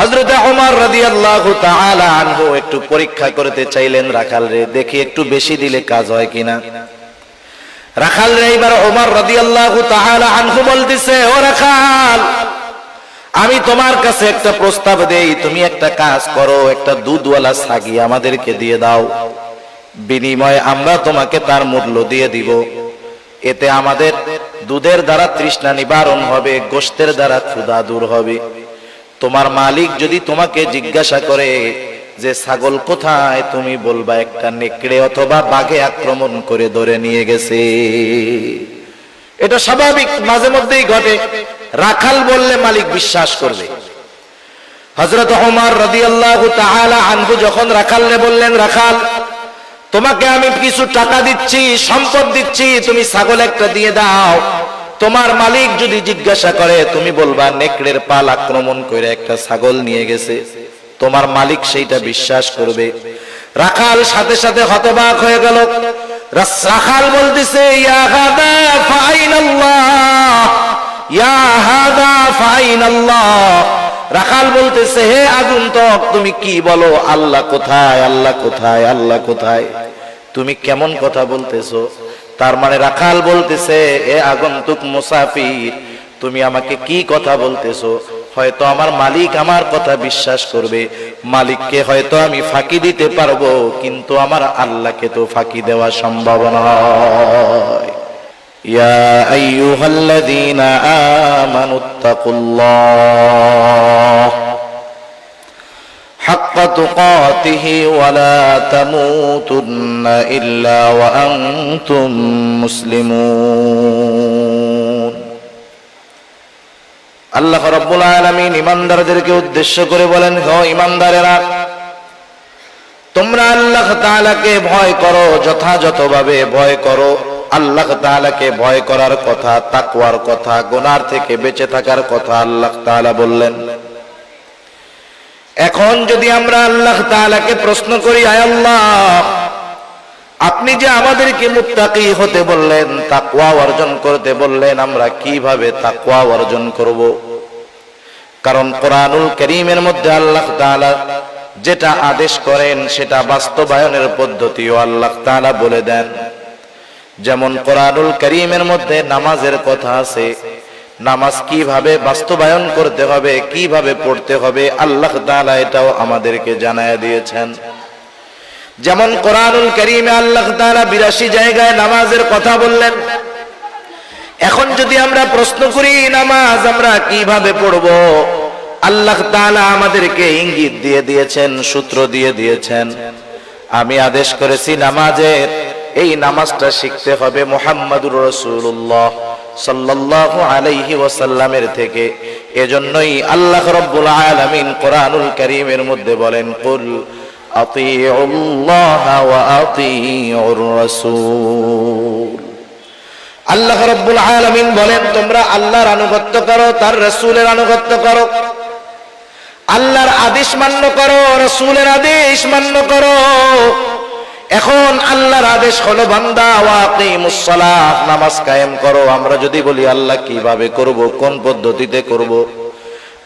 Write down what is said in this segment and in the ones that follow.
হযরত ওমর রাদিয়াল্লাহু তাআলা আনহু একটু পরীক্ষা করতে চাইলেন রাখাল রে, দেখি একটু বেশি দিলে কাজ হয় কিনা। রাখাল রে এবার ওমর রাদিয়াল্লাহু তাআলা আনহু বলতেছে, ও রাখাল, আমি তোমার কাছে একটা প্রস্তাব দেই, তুমি একটা কাজ করো, একটা দুধওয়ালা ছাগি আমাদেরকে দিয়ে দাও, বিনিময়ে আমরা তোমাকে তার মূল্য দিয়ে দিব। এতে আমাদের দুধের দ্বারা তৃষ্ণা নিবারণ হবে, গোশতের দ্বারা ক্ষুধা দূর হবে। তোমার মালিক যদি তোমাকে জিজ্ঞাসা করে যে ছাগল কোথায়, তুমি বলবা একটা নেকড়ে অথবা বাঘে আক্রমণ করে ধরে নিয়ে গেছে। এটা স্বাভাবিক, মাঝে মধ্যেই ঘটে। রাখাল বললে মালিক বিশ্বাস করবে। হযরত ওমর রাদিয়াল্লাহু তাআলা আনহু যখন রাখালরে বললেন, রাখাল, তোমাকে আমি কিছু টাকা দিচ্ছি, সম্পদ দিচ্ছি, তুমি ছাগল একটা দিয়ে দাও, তোমার মালিক যদি জিজ্ঞাসা করে তুমি বলবা নেকড়ের পাল আক্রমণ করে একটা ছাগল নিয়ে গেছে, তোমার মালিক সেইটা বিশ্বাস করবে। রাখাল সাথে সাথে হতবাক হয়ে গেল। রাখাল বলতেছে, ইয়া হাদা ফাইনাল্লাহ, ইয়া হাদা ফাইনাল্লাহ। রাখাল বলতেছে, হে আগন্তুক, তুমি কি বলো? আল্লাহ কোথায়? আল্লাহ কোথায়? আল্লাহ কোথায়? তুমি কেমন কথা বলতেছো? তার মানে রাখাল বলতেছে, এ আগন্তুক মুসাফির, তুমি আমাকে কি কথা বলতেছো? হয়তো আমার মালিক আমার কথা বিশ্বাস করবে, মালিককে হয়তো আমি ফাঁকি দিতে পারবো, কিন্তু আমার আল্লাহকে তো ফাঁকি দেওয়া সম্ভব নয়। ইয়া আইয়ুহাল্লাযীনা আমানুত্তাকুল্লাহ হাক্কা তুকাতিহি ওয়া লা তামুতুন্না ইল্লা ওয়া আনতুম মুসলিমুন। আল্লাহ রাব্বুল আলামিন ঈমানদারদেরকে উদ্দেশ্য করে বলেন, হে ঈমানদারেরা, তোমরা আল্লাহ তাআলাকে ভয় করো, যথাযথভাবে ভয় করো। আল্লাহ তাআলাকে ভয় করার কথা, তাকওয়ার কথা, গুনাহ থেকে বেঁচে থাকার কথা আল্লাহ তাআলা বললেন। এখন যদি আমরা আল্লাহ তাআলাকে প্রশ্ন করি, আয় আল্লাহ, আপনি যে আমাদেরকে মুত্তাকি হতে বললেন, তাকওয়া অর্জন করতে বললেন, আমরা কিভাবে তাকওয়া অর্জন করব? কারণ কোরআনুল কারীমের মধ্যে আল্লাহ তাআলা যেটা আদেশ করেন সেটা বাস্তবায়নের পদ্ধতিও আল্লাহ তাআলা বলে দেন। যেমন কোরআনুল কারীমের মধ্যে নামাজের কথা আছে, নামাজ কিভাবে বাস্তবায়ন করতে হবে, কিভাবে পড়তে হবে, আল্লাহ তাআলা এটাও আমাদেরকে জানায়া দিয়েছেন। যেমন কোরআনুল কারীমে আল্লাহ তাআলা ৮২ জায়গায় নামাজের কথা বললেন। এখন যদি আমরা প্রশ্ন করি নামাজ আমরা কিভাবে পড়ব, আল্লাহ তাআলা আমাদেরকে ইঙ্গিত দিয়ে দিয়েছেন, সূত্র দিয়ে দিয়েছেন। আমি আদেশ করেছি নামাজের, এই নামাজটা শিখতে হবে মুহাম্মাদুর রাসূলুল্লাহ সাল্লাল্লাহু আলাইহি ওয়াসাল্লামের থেকে। এজন্যই আল্লাহ রাব্বুল আলামিন কোরআনুল কারীমের মধ্যে বলেন, কুল আতিউল্লাহ ওয়া আতিউর রাসূল। আল্লাহ রাব্বুল আলামিন বলেন, তোমরা আল্লাহর আনুগত্য করো, তার রাসূলের আনুগত্য করো। আল্লাহর আদেশ মান্য করো, রাসূলের আদেশ মান্য করো। এখন আল্লাহর আদেশ হলো বান্দা ওয়াকিমুস সালাহ, নামাজ কায়েম করো। আমরা যদি বলি আল্লাহ কিভাবে করব, কোন পদ্ধতিতে করব,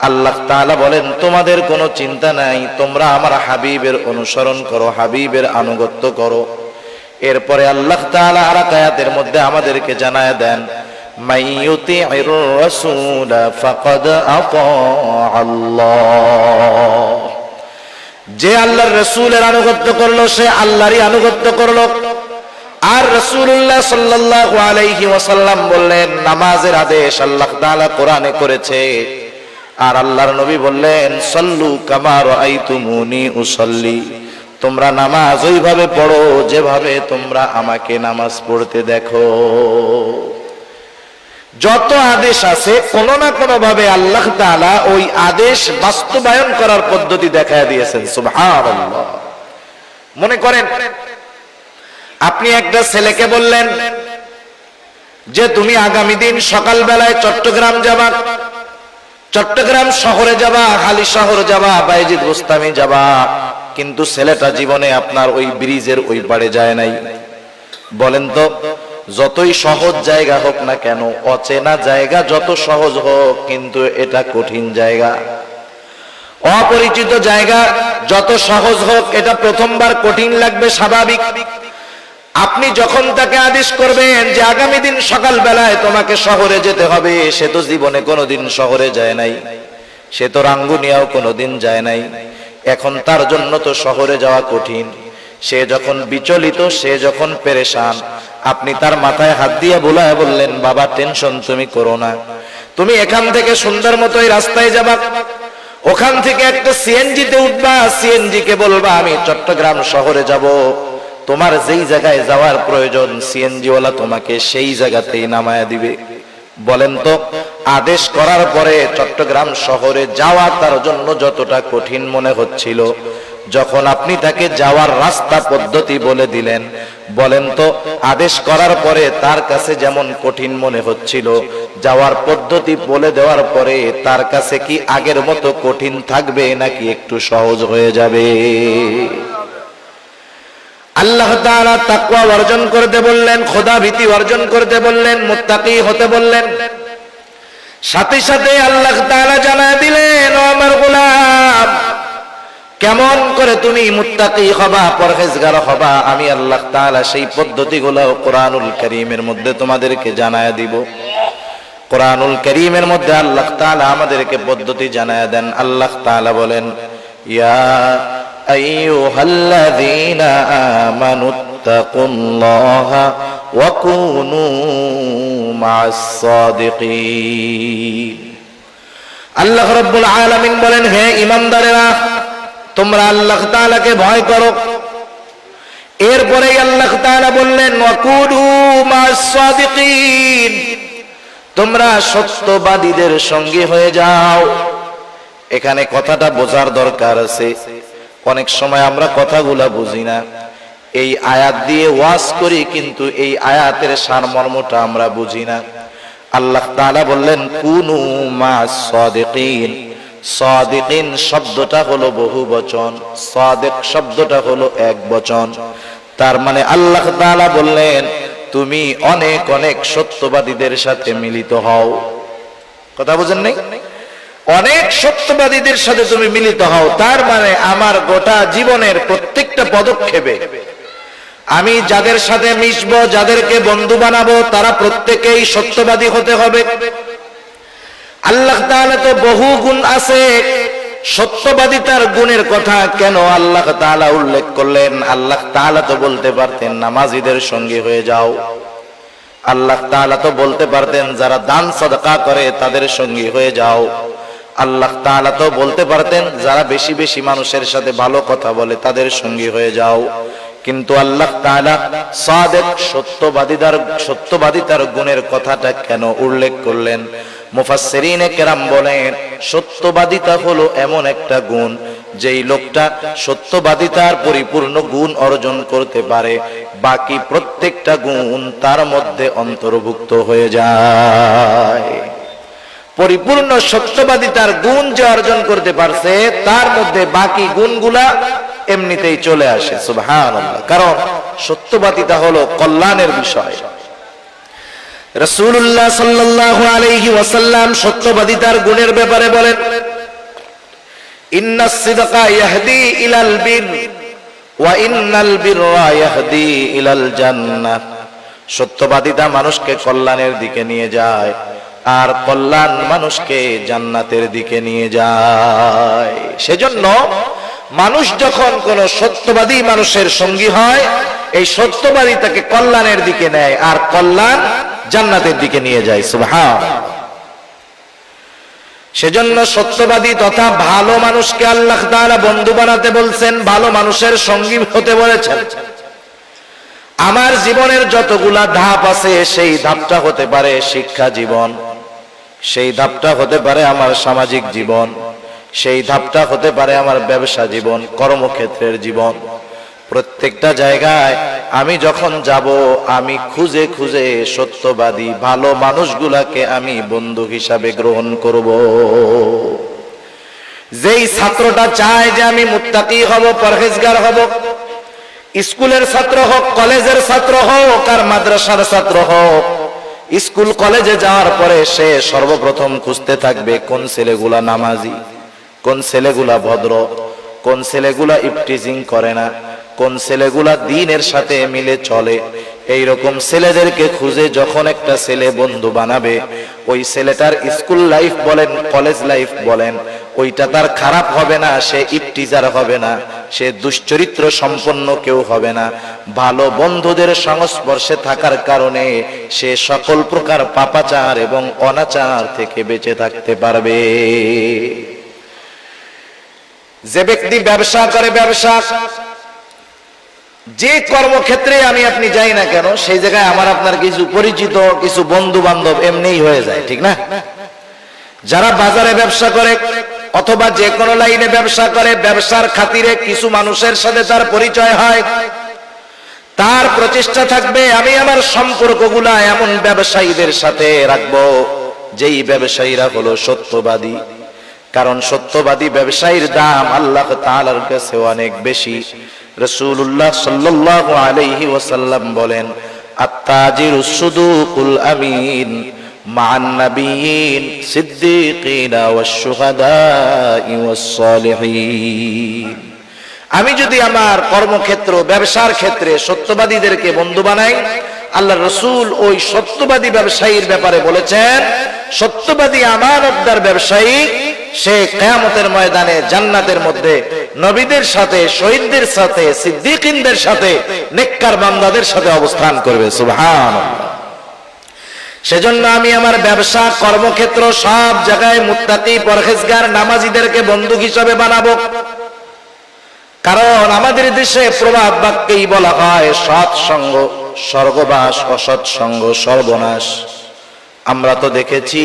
আল্লাহ তাআলা বলেন তোমাদের কোনো চিন্তা নাই, তোমরা আমার হাবিবের অনুসরণ করো, হাবিবের আনুগত্য করো। এরপরে আল্লাহ তাআলা আর আয়াতের মধ্যে আমাদেরকে জানায় দেন, মাইয়ুতি'র রাসূল ফাকাদ আতা আল্লাহ। যে আল্লাহর রাসূলের আনুগত্য করলো সে আল্লাহরই আনুগত্য করলো। আর রাসূলুল্লাহ সাল্লাল্লাহু আলাইহি ওয়াসাল্লাম বললেন, নামাজের আদেশ আল্লাহ তাআলা কোরআনে করেছে। আর আল্লাহর নবী বললেন, সাল্লু কামা রাআইতুমুনি উসাল্লি, তোমরা নামাজ ওইভাবে পড়ো যেভাবে তোমরা আমাকে নামাজ পড়তে দেখো। যত আদেশ আছে কোন না কোন ভাবে আল্লাহ তাআলা ওই আদেশ বাস্তবায়ন করার পদ্ধতি দেখায় দিয়েছেন। সুবহানাল্লাহ। মনে করেন আপনি একটা ছেলেকে বললেন যে তুমি আগামী দিন সকাল বেলায় চট্টগ্রাম যাবা, চট্টগ্রাম শহরে যাবা, হালি শহর যাবা, বাইজিদ বুস্তামি যাবা, কিন্তু ছেলেটা জীবনে আপনার ওই ব্রিজের ওই পারে যায় নাই। বলেন তো, যতই সহজ জায়গা হোক না কেন, অচেনা জায়গা যত সহজ হোক, কিন্তু এটা কঠিন জায়গা। অপরিচিত জায়গা যত সহজ হোক, এটা প্রথমবার কঠিন লাগবে, স্বাভাবিক। আপনি যখন তাকে আদেশ করবেন যে আগামী দিন সকাল বেলায় তোমাকে শহরে যেতে হবে, সে তো জীবনে কোনোদিন শহরে যায় নাই, সে তো রাঙ্গুনিয়াও কোনোদিন যায় নাই, এখন তার জন্য তো শহরে যাওয়া কঠিন। সে যখন বিচলিত, সে যখন পেরেশান, আপনি তার মাথায় হাত দিয়ে বোলায় বললেন, বাবা টেনশন তুমি করো না, তুমি এখান থেকে সুন্দর মতো এই রাস্তায় যাবা, ওখান থেকে একটা সিএনজিতে উঠবা, সিএনজি কে বলবা আমি চট্টগ্রাম শহরে যাব, তোমার যেই জায়গায় যাওয়ার প্রয়োজন সিএনজি ওয়ালা তোমাকে সেই জায়গাতেই নামায়া দিবে। বলেন তো, আদেশ করার পরে চট্টগ্রাম শহরে যাওয়া তার জন্য যতটা কঠিন মনে হচ্ছিল, যখন আপনি তাকে যাওয়ার রাস্তা পদ্ধতি বলে দিলেন, বলেন তো আদেশ করার পরে তার কাছে যেমন কঠিন মনে হচ্ছিল, যাওয়ার পদ্ধতি বলে দেওয়ার পরে তার কাছে কি আগের মতো কঠিন থাকবে নাকি একটু সহজ হয়ে যাবে? আল্লাহ তাআলা তাকওয়া অর্জন করতে বললেন, খোদা ভীতি অর্জন করতে বললেন, মুত্তাকি হতে বললেন। সাথে সাথে আল্লাহ তাআলা জানায় দিলেন, ও আমার গোলাম, কেমন করে তুমি মুত্তাকি হবা, পরহেজগার হবা, আমি আল্লাহ তাআলা সেই পদ্ধতিগুলো কোরআনুল কারীমের মধ্যে তোমাদেরকে জানায় দিব। কোরআনুল কারীমের মধ্যে আল্লাহ তাআলা আমাদেরকে পদ্ধতি জানায় দেন। আল্লাহ তাআলা বলেন, ইয়া আইয়ুহাল্লাযীনা আমানুত্তাকুল্লাহা ওয়া কুনু মা'আস সাদিকিন। আল্লাহ রাব্বুল আলামিন বলেন, হে ঈমানদারেরা, তোমরা আল্লাহ তাআলাকে ভয় করো। এরপরে আল্লাহ তাআলা বললেন, ওয়া কুনু মা'আস সাদিকিন, তোমরা সত্যবাদীদের সঙ্গী হয়ে যাও। এখানে কথাটা বোঝার দরকার আছে। অনেক সময় আমরা কথাগুলা বুঝি না, এই আয়াত দিয়ে ওয়াজ করি কিন্তু এই আয়াতের সারমর্মটা আমরা বুঝি না। আল্লাহ তাআলা বললেন, কুনু মা'আস সাদিকিন। সাদিকিন শব্দটা হলো বহুবচন, সাদিক শব্দটা হলো একবচন। তার মানে আল্লাহ তাআলা বললেন, তুমি অনেক অনেক সত্যবাদীদের সাথে মিলিত হও। কথা বুঝেন নাই? অনেক সত্যবাদীদের সাথে তুমি মিলিত হও, তার মানে আমার গোটা জীবনের প্রত্যেকটা পদক্ষেপে আমি যাদের সাথে মিশবো, যাদেরকে বন্ধু বানাবো, তারা প্রত্যেকেই সত্যবাদী হতে হবে। আল্লাহ তাআলা তো বহু গুণ আছে, সত্যবাদিতার গুণের কথা কেন আল্লাহ তাআলা উল্লেখ করলেন? আল্লাহ তাআলা তো বলতে পারতেন নামাজীদের সঙ্গে হয়ে যাও, আল্লাহ তাআলা তো বলতে পারতেন যারা দান সাদকা করে তাদের সঙ্গে হয়ে যাও, আল্লাহ তাআলা তো বলতে পারতেন যারা বেশি বেশি মানুষের সাথে ভালো কথা বলে তাদের সঙ্গে হয়ে যাও। কিন্তু আল্লাহ তাআলা সাদিক সত্যবাদিতার গুণের কথাটা কেন উল্লেখ করলেন? মুফাসসিরিনে কেরাম বলেন, সত্যবাদিতা হলো এমন একটা গুণ, যেই লোকটা সত্যবাদিতার পরিপূর্ণ গুণ অর্জন করতে পারে, বাকি প্রত্যেকটা গুণ তার মধ্যে অন্তর্ভুক্ত হয়ে যায়। পরিপূর্ণ সত্যবাদিতার গুণ যে অর্জন করতে পারছে, তার মধ্যে বাকি গুণগুলা এমনিতেই চলে আসে। সুবহানাল্লাহ। কারণ সত্যবাদিতা হলো কল্যাণের বিষয়। রাসূলুল্লাহ সাল্লাল্লাহু আলাইহি ওয়াসাল্লাম সত্যবাদিতার গুণের ব্যাপারে বলেন, ইন্নাস সিদকা ইয়াহদি ইলাল বির ওয়া ইন্নাল বিররা ইয়াহদি ইলাল জান্নাহ। সত্যবাদিতা মানুষকে কল্যাণের দিকে নিয়ে যায়, আর কল্যাণ মানুষকে জান্নাতের দিকে নিয়ে যায়। সেজন্য মানুষ যখন কোন সত্যবাদী মানুষের সঙ্গী হয়, এই সত্যবাদী তাকে কল্যাণের দিকে নেয়, আর কল্যাণ জান্নাতের দিকে নিয়ে যায়। সুবহানাল্লাহ। সেজন্য সত্যবাদী তথা ভালো মানুষকে আল্লাহ তাআলা বন্ধু বানাতে বলছেন, ভালো মানুষের সঙ্গী হতে বলেছেন। আমার জীবনের যতগুলা ধাপ আছে, সেই ধাপটা হতে পারে শিক্ষা জীবন, সেই ধাপটা হতে পারে আমার সামাজিক জীবন, সেই ধাপটা হতে পারে আমার ব্যবসা জীবন, কর্মক্ষেত্রের জীবন। প্রত্যেকটা জায়গায় আমি যখন যাব, আমি খুঁজে খুঁজে সত্যবাদী ভালো মানুষগুলাকে আমি বন্ধু হিসাবে গ্রহণ করব। যেই ছাত্রটা চায় যে আমি মুত্তাকি হব, পরহেজগার হব, স্কুলের ছাত্র হোক, কলেজের ছাত্র হোক, আর মাদ্রাসার ছাত্র হোক, স্কুল কলেজে যাওয়ার পরে সে সর্বপ্রথম খুঁজতে থাকবে কোন ছেলেগুলা নামাজি, কোন ছেলেগুলা ভদ্র, কোন ছেলেগুলা ইফটিজিং করে না, কোন ছেলেগুলা দ্বীনের সাথে মিলে চলে, এই রকম ছেলেদেরকে খুঁজে যখন একটা ছেলে বন্ধু বানাবে, ওই ছেলেটার স্কুল লাইফ বলেন, কলেজ লাইফ বলেন, ওইটা তার খারাপ হবে না, সে ইফটিজার হবে না, সে দুশ্চরিত্র সম্পন্ন কেউ হবে না। ভালো বন্ধুদের সংস্পর্শে থাকার কারণে সে সকল প্রকার পাপাচার এবং অনাচার থেকে বেঁচে থাকতে পারবে। যে ব্যক্তি ব্যবসা করে, ব্যবসা যে কর্মক্ষেত্রে আমি আপনি যাই না কেন, সেই জায়গায় আমার আপনার কিছু পরিচিত, কিছু বন্ধু বান্ধব এমনিই হয়ে যায়, ঠিক না? যারা বাজারে ব্যবসা করে অথবা যে কোনো লাইনে ব্যবসা করে, ব্যবসার খাতিরে কিছু মানুষের সাথে তার পরিচয় হয়, তার প্রচেষ্টা থাকবে আমি আমার সম্পর্কগুলা এমন ব্যবসায়ীদের সাথে রাখবো যেই ব্যবসায়ীরা হলো সত্যবাদী। কারণ সত্যবাদী ব্যবসায়ীর দাম আল্লাহ তাআলার কাছে অনেক বেশি। রাসূলুল্লাহ সাল্লাল্লাহু আলাইহি ওয়াসাল্লাম বলেন, আত-তাজিরুস সুদুকুল আমিন মা'আন নাবিয়্যিন সিদ্দীকিনা ওয়াশ-শুহাদা'i ওয়াস-সালিহিন। আমি যদি আমার কর্মক্ষেত্র, ব্যবসার ক্ষেত্রে সত্যবাদীদেরকে বন্ধু বানাই, আল্লাহ রাসূল ওই সত্যবাদী ব্যবসায়ীর ব্যাপারে বলেছেন, সত্যবাদী আমানতদার ব্যবসায়ী সে কিয়ামতের ময়দানে জান্নাতের মধ্যে নবীদের সাথে, শহীদদের সাথে, সিদ্দিকিনদের সাথে, নেককার বান্দাদের সাথে অবস্থান করবে। সুবহানাল্লাহ। সেজন্য আমি আমার ব্যবসা, কর্মক্ষেত্র সব জায়গায় মুত্তাকি, পরহেজগার, নামাজীদেরকে বন্ধু হিসাবে বানাবো। কারণ আমাদের দেশে প্রবাদ বাক্যেই বলা হয়, সৎ সঙ্গ স্বর্গবাস, অসৎ সঙ্গ সর্বনাশ। আমরা তো দেখেছি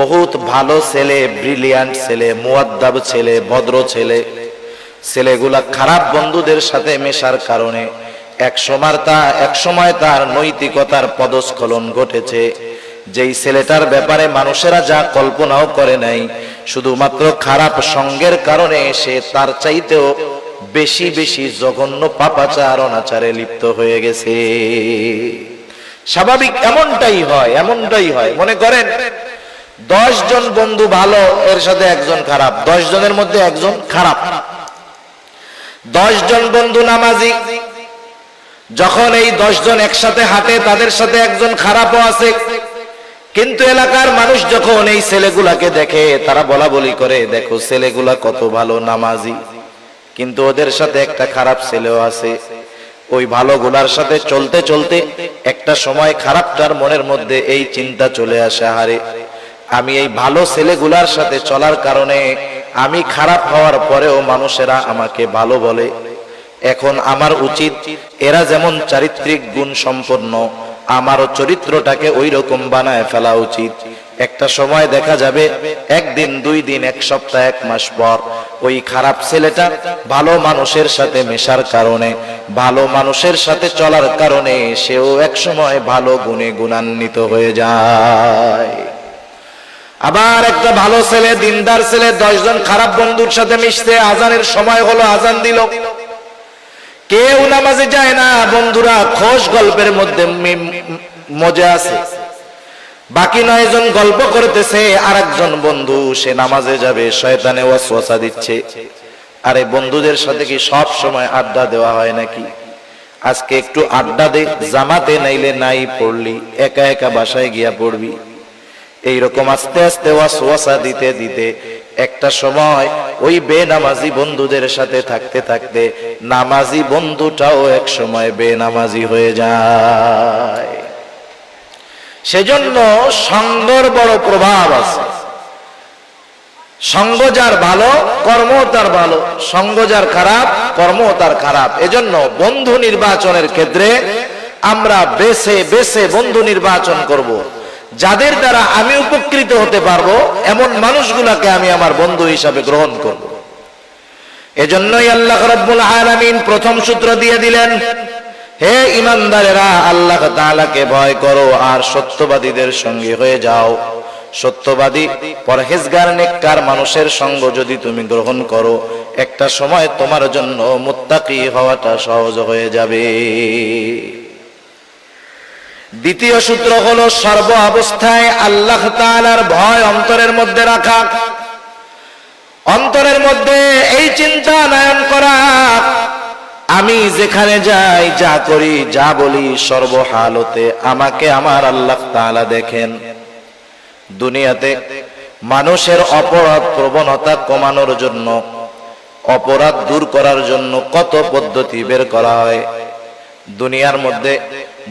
বহুত ভালো ছেলে, ব্রিলিয়ান্ট ছেলে, মুয়াদ্দাব ছেলে, ভদ্র ছেলে, ছেলেগুলা খারাপ বন্ধুদের সাথে মেশার কারণে এক সময় তার নৈতিকতার পদস্খলন ঘটেছে। যেই ছেলেটার ব্যাপারে মানুষেরা যা কল্পনাও করে নাই, শুধুমাত্র খারাপ সঙ্গের কারণে সে তার চাইতেও বেশি বেশি জঘন্য পাপাচার, অনাচারে লিপ্ত হয়ে গেছে। স্বাভাবিক এমনটাই হয়, এমনটাই হয়। মনে করেন 10 জন বন্ধু ভালো, এর সাথে একজন খারাপ, 10 জনের মধ্যে একজন খারাপ। 10 জন বন্ধু নামাজি, যখন এই 10 জন একসাথে হাঁটে, তাদের সাথে একজন খারাপও আছে। কিন্তু এলাকার মানুষ যখন এই ছেলেগুলাকে দেখে, তারা বলা বলি করে, দেখো ছেলেগুলা কত ভালো নামাজি, কিন্তু ওদের সাথে একটা খারাপ ছেলেও আছে। ওই ভালো গুলার সাথে চলতে চলতে একটা সময় খারাপটার মনের মধ্যে এই চিন্তা চলে আসে, আরে আমি এই ভালো ছেলেগুলার সাথে চলার কারণে আমি খারাপ হওয়ার পরেও মানুষেরা আমাকে ভালো বলে। এখন আমার উচিত এরা যেমন চারিত্রিক গুণ সম্পন্ন, আমারও চরিত্রটাকে ওই রকম বানায় ফেলা উচিত। একটা সময় দেখা যাবে, একদিন, 2 দিন, 1 সপ্তাহ, 1 মাস পর ওই খারাপ ছেলেটা ভালো মানুষের সাথে মেশার কারণে, ভালো মানুষের সাথে চলার কারণে সেও এক সময় ভালো গুণে গুণান্বিত হয়ে যায়। আবার একটা ভালো ছেলে, দিনদার ছেলে 10 জন খারাপ বন্ধুর সাথে মিশতে, আজানের সময় হলো, আজান দিল, কেউ নামাজে যায় না, বন্ধুরা খোশ গল্পের মধ্যে মজা আছে। বাকি 9 জন গল্প করতেছে, আর একজন বন্ধু সে নামাজে যাবে, শয়তানে ওয়াসওয়াসা দিচ্ছে, আরে বন্ধুদের সাথে কি সব সময় আড্ডা দেওয়া হয় নাকি? আজকে একটু আড্ডা দে, জামাতে নাইলে নাই পড়লি, একা একা বাসায় গিয়া পড়বি। এইরকম আস্তে আস্তে ওয়াসওয়াসা দিতে দিতে একটা সময় ওই বেনামাজি বন্ধুদের সাথে থাকতে থাকতে নামাজি বন্ধুটাও এক সময় বেনামাজি হয়ে যায়। সেজন্য সঙ্গর বড় প্রভাব আছে। সঙ্গ যার ভালো, কর্ম তার ভালো, সঙ্গ যার খারাপ, কর্ম তার খারাপ। এজন্য বন্ধু নির্বাচনের ক্ষেত্রে আমরা বেছে বেছে বন্ধু নির্বাচন করব। যাদের দ্বারা আমি উপকৃত হতে পারবো এমন মানুষগুলোকে আমি আমার বন্ধু হিসাবে গ্রহণ করব। এজন্যই আল্লাহ রাব্বুল আলামিন প্রথম সূত্র দিয়ে দিলেন, হে ঈমানদারেরা, আল্লাহ তাআলাকে ভয় করো আর সত্যবাদীদের সঙ্গী হয়ে যাও। সত্যবাদী, পরহেজগার, নেককার মানুষের সঙ্গ যদি তুমি গ্রহণ করো, একটা সময় তোমার জন্য মুত্তাকি হওয়াটা সহজ হয়ে যাবে। দ্বিতীয় সূত্র হলো, সর্ব অবস্থায় আল্লাহ তাআলার ভয় অন্তরের মধ্যে রাখা। অন্তরের মধ্যে এই চিন্তা নয়ন করা, আমি যেখানে যাই, যা করি, যা বলি, সর্বহালতে আমাকে আমার আল্লাহ তাআলা দেখেন। দুনিয়াতে মানুষের অপরাধ প্রবণতা কমানোর জন্য, অপরাধ দূর করার জন্য কত পদ্ধতি বের করা হয়। দুনিয়ার মধ্যে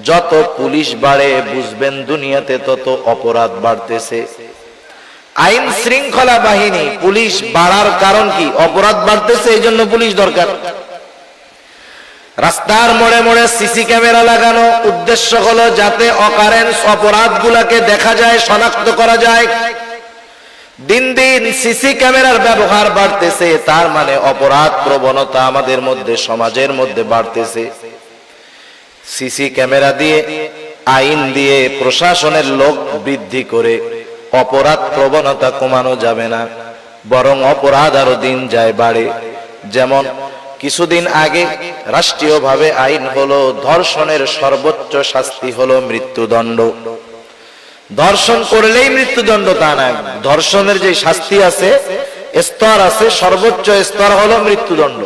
যত পুলিশ বাড়ে, বুঝবেন দুনিয়াতে তত অপরাধ বাড়তেছে। আইন শৃঙ্খলা বাহিনী, পুলিশ বাড়ার কারণ কি? অপরাধ বাড়তেছে, এই জন্য পুলিশ দরকার। রাস্তার মোড়ে মোড়ে সিসি ক্যামেরা লাগানো উদ্দেশ্য হলো যাতে অকারেন্স অপরাধগুলোকে দেখা যায়, শনাক্ত করা যায়। দিন দিন সিসি ক্যামেরার ব্যবহার বাড়তেছে, তার মানে অপরাধ প্রবণতা আমাদের মধ্যে, সমাজের মধ্যে বাড়তেছে। সিসি ক্যামেরা দিয়ে, আইন দিয়ে, প্রশাসনের লোক বৃদ্ধি করে অপরাধ প্রবণতা কমানো যাবে না, বরং অপরাধ আরো দিন যায় বাড়ে। যেমন কিছুদিন আগে রাষ্ট্রীয়ভাবে আইন হলো ধর্ষণের সর্বোচ্চ শাস্তি হলো মৃত্যুদণ্ড। ধর্ষণ করলেই মৃত্যুদণ্ড তা না, ধর্ষণের যে শাস্তি আছে, স্তর আছে, সর্বোচ্চ স্তর হলো মৃত্যুদণ্ড।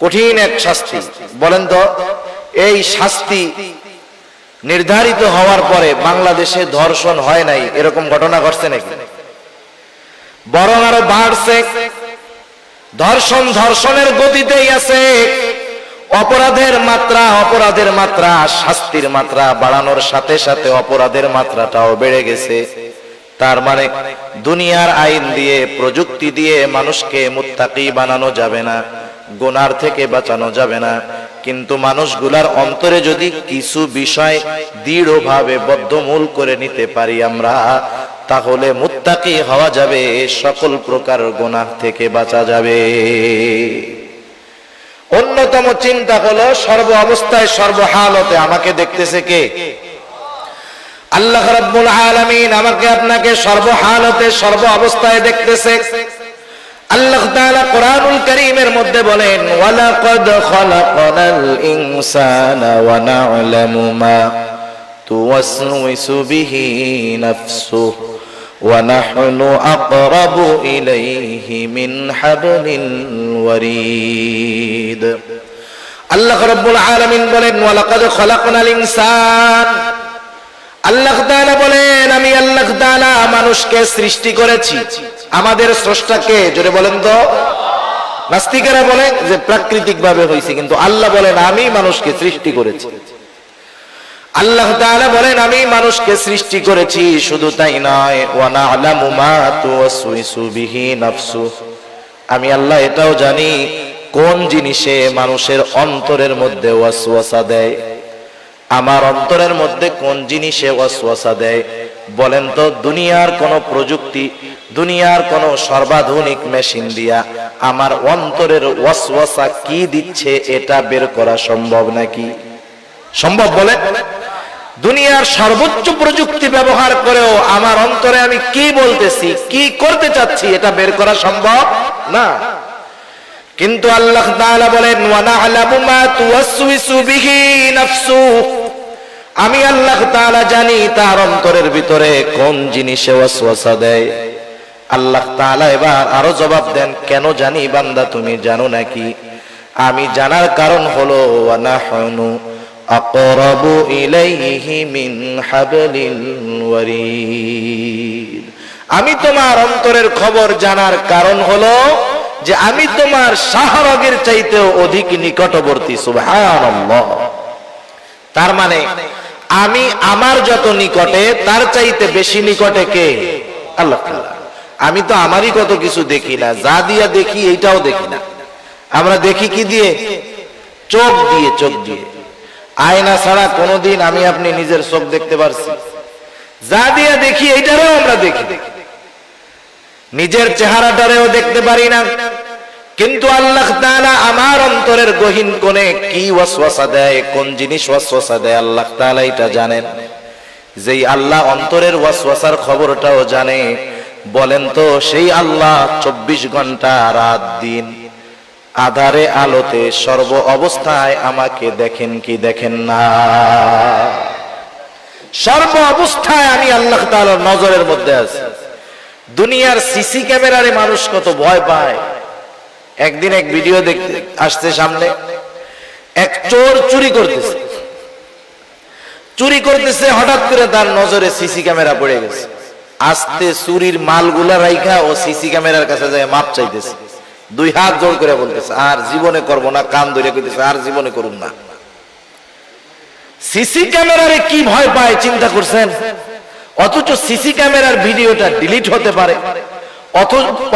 কঠিন এক শাস্তি। বলেন তো, এই শাস্তি নির্ধারিত হওয়ার পরে বাংলাদেশে ধর্ষণ হয় নাই, এরকম ঘটনা ঘটছে নাকি? বরং আরো বাড়ছে। ধর্ষণ ধর্ষণের গতিতেই আছে। অপরাধের মাত্রা, শাস্তির মাত্রা বাড়ানোর সাথে সাথে অপরাধের মাত্রাটাও বেড়ে গেছে। তার মানে দুনিয়ার আইন দিয়ে, প্রযুক্তি দিয়ে মানুষকে মুত্তাকি বানানো যাবে না, গুনার থেকে বাঁচানো যাবে না। কিন্তু মানুষগুলার অন্তরে যদি কিছু বিষয় দৃঢ়ভাবে বদ্ধমূল করে নিতে পারি আমরা, তাহলে মুত্তাকি হওয়া যাবে, সকল প্রকার গুনাহ থেকে বাঁচা যাবে। অন্যতম চিন্তা হলো সর্ব অবস্থায়, সর্বহালতে আমাকে দেখতেছে কে? আল্লাহ রাব্বুল আলামিন আমাকে আপনাকে সর্বহালতে, সর্ব অবস্থায় দেখতেছে। আল্লাহ তাআলা কোরআনুল কারীমের মধ্যে বলেন, ওয়ালাকাদ খালাকনাল ইনসানা ওয়া না'লামু মা তুওয়াসওয়িসু বিহি নাফসুহু ওয়া নাহনু আকরাবু ইলাইহি মিন হাবলিল ওয়ারিদ। আল্লাহ রাব্বুল আলামিন বলেন, ওয়ালাকাদ খালাকনাল ইনসান। আল্লাহ তাআলা বলেন, আমি আল্লাহ তাআলা মানুষকে সৃষ্টি করেছি। আমাদের স্রষ্টাকে, জোরে বলেন তো। নাস্তিকেরা বলে যে প্রাকৃতিক ভাবে হয়েছে, কিন্তু আল্লাহ বলেন আমি মানুষকে সৃষ্টি করেছি। আল্লাহ তাআলা বলেন আমি মানুষকে সৃষ্টি করেছি। শুধু তাই নয়, ওয়া না'লামু মা তুওয়াসওয়িসু বিহি নাফসুহু, আমি আল্লাহ এটাও জানি কোন জিনিসে মানুষের অন্তরের মধ্যে ওয়াসওয়াসা দেয়। আমার অন্তরের মধ্যে কোন জিনিসে ওয়াসওয়াসা দেয়? বলেন তো, দুনিয়ার কোন প্রযুক্তি, দুনিয়ার কোন সর্বাধুনিক মেশিন দিয়া আমার অন্তরের ওয়াসওয়াসা কি দিচ্ছে এটা বের করা সম্ভব নাকি? সম্ভব? বলে দুনিয়ার সর্বোচ্চ প্রযুক্তি ব্যবহার করেও আমার অন্তরে আমি কি বলতেছি, কি করতে চাচ্ছি, এটা বের করা সম্ভব না। কিন্তু আল্লাহ তাআলা বলেন, ওয়া না'লামু মা তুওয়াসওয়িসু বিহি নাফসুহু, আমি আল্লাহ তাআলা জানি তার অন্তরের ভিতরে কোন জিনিসে ওয়াসওয়াসা দেয়। আল্লাহ তাআলা এবার আরো জবাব দেন, কেন জানি বান্দা, তুমি জানো নাকি? আমি জানার কারণ হলো, ওয়া নাহনু আকরাবু ইলাইহি মিন হাবলিল ওয়ারিদ। আমি তোমার অন্তরের খবর জানার কারণ হলো যে আমি তোমার শাহরগের চাইতেও অধিক নিকটবর্তী। সুবহানাল্লাহ। তার মানে আমি আমার যত নিকটে, তার চাইতে বেশি নিকটে কে? আল্লাহ তাআলা। আমি তো আমারই কত কিছু দেখি না, যা দিয়া দেখি এইটাও দেখি না। আমরা দেখি কি দিয়ে? চোখ দিয়ে। চোখ দিয়ে। আয়না ছাড়া কোনোদিন আমি আপনি নিজের চোখ দেখতে পারছি? যা দিয়া দেখি এইটারও আমরা দেখি, নিজের চেহারাটারেও দেখতে পারি না। কিন্তু আল্লাহ তাআলা আমার অন্তরের গহীন কোণে কি ওয়াসওয়াসা দেয়, কোন জিনিস ওয়াসওয়াসা দেয়, আল্লাহ তাআলা এটা জানেন। যেই আল্লাহ অন্তরের ওয়াসওয়াসার খবরটাও জানে, বলেন তো সেই আল্লাহ 24 ঘন্টা রাত দিন, আধারে আলোতে, সর্ব অবস্থায় আমাকে দেখেন কি দেখেন না? সর্ব অবস্থায় আমি আল্লাহ তাআলার নজরের মধ্যে আছি। দুনিয়ার সিসি ক্যামেরারে মানুষ কত ভয় পায়। একদিন এক ভিডিও দেখতে আসছে সামনে, এক চোর চুরি করতেছে, হঠাৎ করে তার নজরে সিসি ক্যামেরা পড়ে গেছে। আস্তে চুরির মালগুলা রাইখা ও সিসি ক্যামেরার কাছে যায় মাপ চাইতেছে, দুই হাত জোড় করে বলতেছে আর জীবনে করব না, কান ধরে কইতেছে আর জীবনে করুন না। সিসি ক্যামেরারে কি ভয় পায় চিন্তা করছেন? অথচ সিসি ক্যামেরার ভিডিওটা ডিলিট হতে পারে,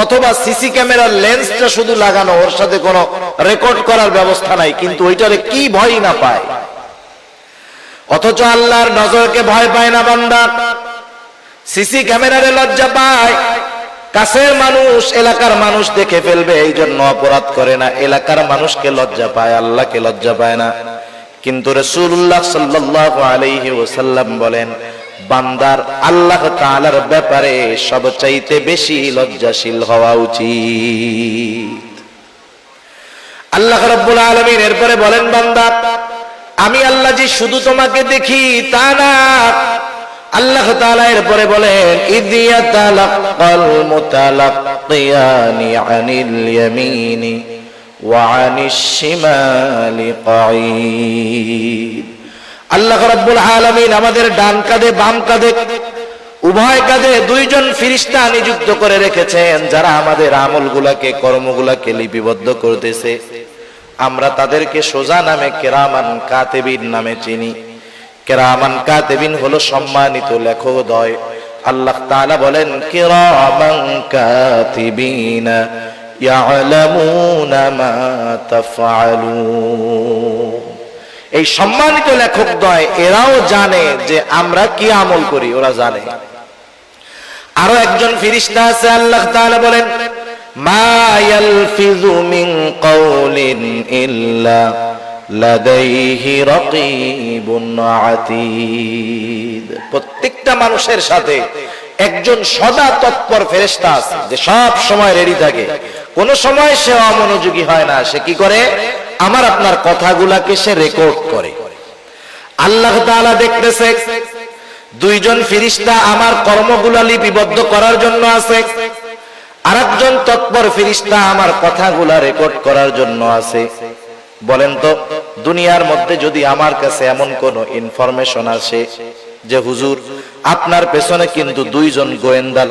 অথবা সিসি ক্যামেরার লেন্সটা শুধু লাগানো, ওর সাথে কোনো রেকর্ড করার ব্যবস্থা নাই, কিন্তু ওইটারে কি ভয় না পায়। অথচ আল্লাহর নজরকে ভয় পায় না বান্দা, সিসি ক্যামেরারে লজ্জা পায়। কাছের মানুষ, এলাকার মানুষ দেখে ফেলবে এই জন্য অপরাধ করে না, এলাকার মানুষকে লজ্জা পায়, আল্লাহকে লজ্জা পায় না। কিন্তু রাসূলুল্লাহ সাল্লাল্লাহু আলাইহি ওয়াসাল্লাম বলেন, বান্দার আল্লাহ তাআলার ব্যাপারে সবচাইতে বেশি লজ্জাশীল হওয়া উচিত। আল্লাহ রাব্বুল আলামিন এরপরে বলেন, বান্দা আমি আল্লাহ যে শুধু তোমাকে দেখি তা না, আল্লাহ তাআলা এরপরে বলেন, ইদিয়াতালাক্কাল মুতালাক্কিয়ানি আনিল ইয়ামিনি ওয়া আনিশ শিমালি কাঈদ। আল্লাহ রাব্বুল আলামিন আমাদের ডান কাঁধে বাম কাঁধে উভয় কাঁধে দুইজন ফেরেশতা নিযুক্ত করে রেখেছেন, যারা আমাদের আমলগুলোকে, কর্মগুলোকে লিপিবদ্ধ করতেছে। আমরা তাদেরকে সোজা নামে কিরামান কাতিবিন নামে চিনি। কিরামান কাতিবিন হলো সম্মানিত লেখকদ্বয়। আল্লাহ তাআলা বলেন, কিরামান কাতিবিনা ইয়ালামুনা মা তাফআলুন। এই সম্মানিত লেখকদ্বয় এরাও জানে যে আমরা কি আমল করি, ওরা জানে। আরো একজন ফেরেশতা আছে, আল্লাহ তাআলা বলেন, মা ইয়ালফিযু মিন কাওলিন ইল্লা লাদাইহি রাকীবুন আতীদ। প্রত্যেকটা মানুষের সাথে একজন সদা তৎপর ফেরেশতা আছে, যে সব সময় রেডি থাকে। কোন সময় সে অমনোযোগী হয় না। সে কি করে? আমার আপনার কথাগুলাকে সে রেকর্ড করে। আল্লাহ তাআলা দেখতেছে, দুইজন ফেরেশতা আমার কর্মগুলা লিপিবদ্ধ করার জন্য আছে, আরেকজন তৎপর ফেরেশতা আমার কথাগুলা রেকর্ড করার জন্য আছে। বলেন তো, দুনিয়ার মধ্যে যদি আমার কাছে এমন কোন ইনফরমেশন আসে যে হুজুর আপনার পেছনে কিন্তু দুইজন গোয়েন্দা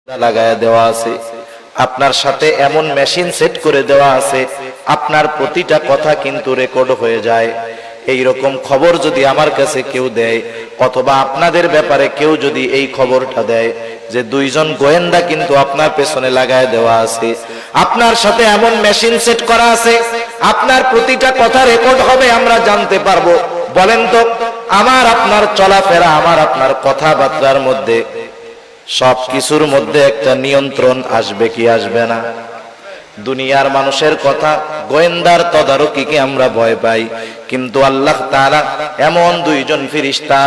লাগায়া দেওয়া আছে, আপনার সাথে এমন মেশিন সেট করে দেওয়া আছে, আপনার প্রতিটা কথা কিন্তু রেকর্ড হয়ে যায়, এই রকম খবর যদি আমার কাছে কেউ দেয়, অথবা আপনাদের ব্যাপারে কেউ যদি এই খবরটা দেয় যে দুইজন গোয়েন্দা কিন্তু আপনার পেছনে লাগায় দেওয়া আছে, আপনার সাথে এমন মেশিন সেট করা আছে, আপনার প্রতিটা কথা রেকর্ড হবে, আমরা জানতে পারবো। বলেন তো, আমার আপনার চলাফেরা, আমার আপনার কথাবার্তার মধ্যে সব কিছুর মধ্যে একটা নিয়ন্ত্রণ আসবে কি আসবে না? দুনিয়ার মানুষের কথা, গোয়েন্দার তদারকিকে আমরা ভয় পাই, কিন্তু আল্লাহ তাআলা এমন দুইজন ফেরেশতা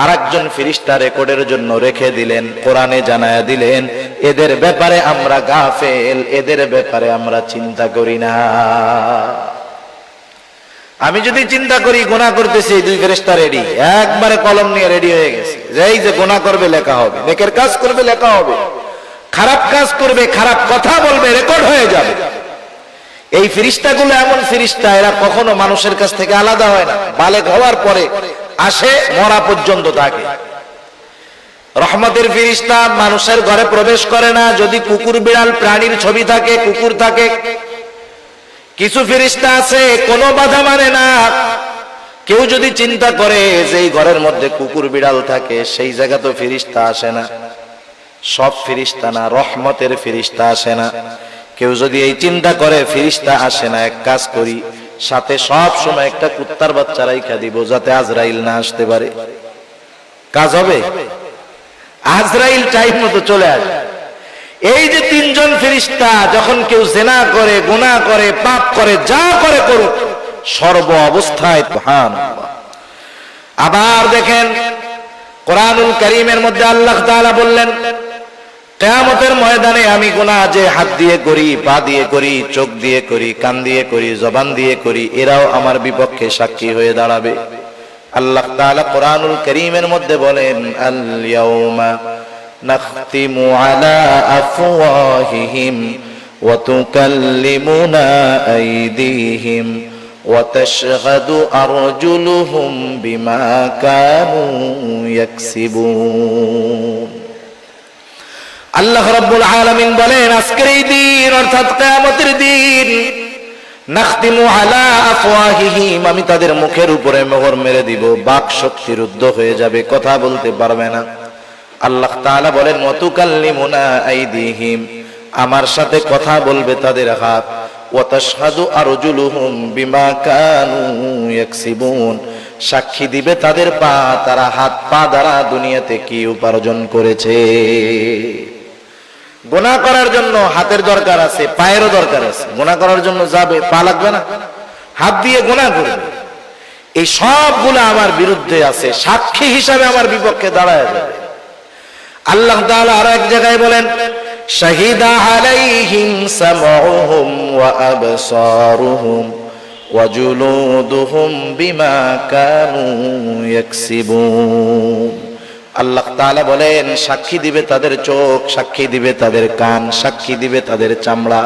আরেকজন ফেরেশতা রেকর্ডের জন্য রেখে দিলেন, কোরআনে জানায়া দিলেন, এদের ব্যাপারে আমরা গাফেল, এদের ব্যাপারে আমরা চিন্তা করি না। আমি যদি চিন্তা করি গুনাহ করতেছি, দুই ফেরেশতা রেডি, একবারে কলম নিয়ে রেডি হয়ে গেছে, যে এই যে গুনাহ করবে লেখা হবে, নেকের কাজ করবে লেখা হবে, খারাপ কাজ করবে, খারাপ কথা বলবে, রেকর্ড হয়ে যাবে। এই ফেরেশতাগুলো এমন ফেরেশতা, এরা কখনো মানুষের কাছ থেকে আলাদা হয় না, বালেগ হওয়ার পরে আসে, মরা পর্যন্ত থাকে। রহমতের ফেরেশতা মানুষের ঘরে প্রবেশ করে না যদি কুকুর বিড়াল প্রাণীর ছবি থাকে, কুকুর থাকে। কিছু ফেরেশতা আছে কোনো বাধা মানে না, কেউ যদি চিন্তা করে যে এই ঘরের মধ্যে কুকুর বিড়াল থাকে, সেই জায়গা তো ফেরেশতা আসে না। সব ফেরেশতা না, রহমতের ফেরেশতা আসে না। কেউ যদি এই চিন্তা করে ফেরেশতা আসে না, এক কাজ করি, সাথে সব সময় একটা কুত্তার বাচ্চা রাইখা দিব, যাতে আজরাইল না আসতে পারে। কাজ হবে? আজরাইল টাইম মতো চলে আসে। এই যে তিনজন ফেরেশতা, যখন কেউ জিনা করে, গুনাহ করে, পাপ করে, যা করে করুক, সর্ব অবস্থায় সুবহানাল্লাহ। আবার দেখেন কোরআনুল কারীমের মধ্যে আল্লাহ তাআলা বললেন, কিয়ামতের ময়দানে আমি গুনাহ যে হাত দিয়ে করি, পা দিয়ে করি, চোখ দিয়ে করি, কান দিয়ে করি, জবান দিয়ে করি, এরাও আমার বিপক্ষে সাক্ষী হয়ে দাঁড়াবে। আল্লাহ তাআলা কোরআনুল কারীমের মধ্যে বলেন, আল ইয়াউমা নাখতিমু আলা আফওয়াহিহিম ওয়া তুকাল্লিমুনা আইদিহিম ওয়া তাশহাদু আরজুলুহুম বিমা কানু ইয়াকসিবুন। আল্লাহ রাব্বুল আলামিন বলেন, আজকের এই দিন অর্থাৎ কিয়ামতের দিন, নাখতিমু আলা আফওয়াহিহিম, আমি তাদের মুখের উপরে মোহর মেরে দিব, বাক শক্তি রুদ্ধ হয়ে যাবে, কথা বলতে পারবে না। আল্লাহ তাআলা বলেন, ওয়া তুকাল্লিমুনা আইদিহিম, আমার সাথে কথা বলবে তাদের হাত, ওয়া তাশহাদু আরজুলুহুম বিমা কানু ইয়াকসিবুন, সাক্ষী দিবে তাদের পা, তারা হাত পা দ্বারা দুনিয়াতে কি উপার্জন করেছে। গুনাহ করার জন্য হাতের দরকার আছে, পায়েরও দরকার আছে। গুনাহ করার জন্য যাবে, পা লাগবে না? হাত দিয়ে গুনাহ করবে। এই সবগুলো আমার বিরুদ্ধে আছে, সাক্ষী হিসাবে আমার বিপক্ষে দাঁড়ায় যাবে। আল্লাহ তাআলা আর এক জায়গায় বলেন, শাহিদা আলাইহিম সামউহুম ওয়া আবসারুহুম ওয়া জুলুদুহুম বিমা কানু ইয়াকসিবুন। আল্লাহ তাআলা বলেন, সাক্ষী দিবে তাদের চোখ, সাক্ষী দিবে তাদের কান, সাক্ষী দিবে তাদের চামড়া।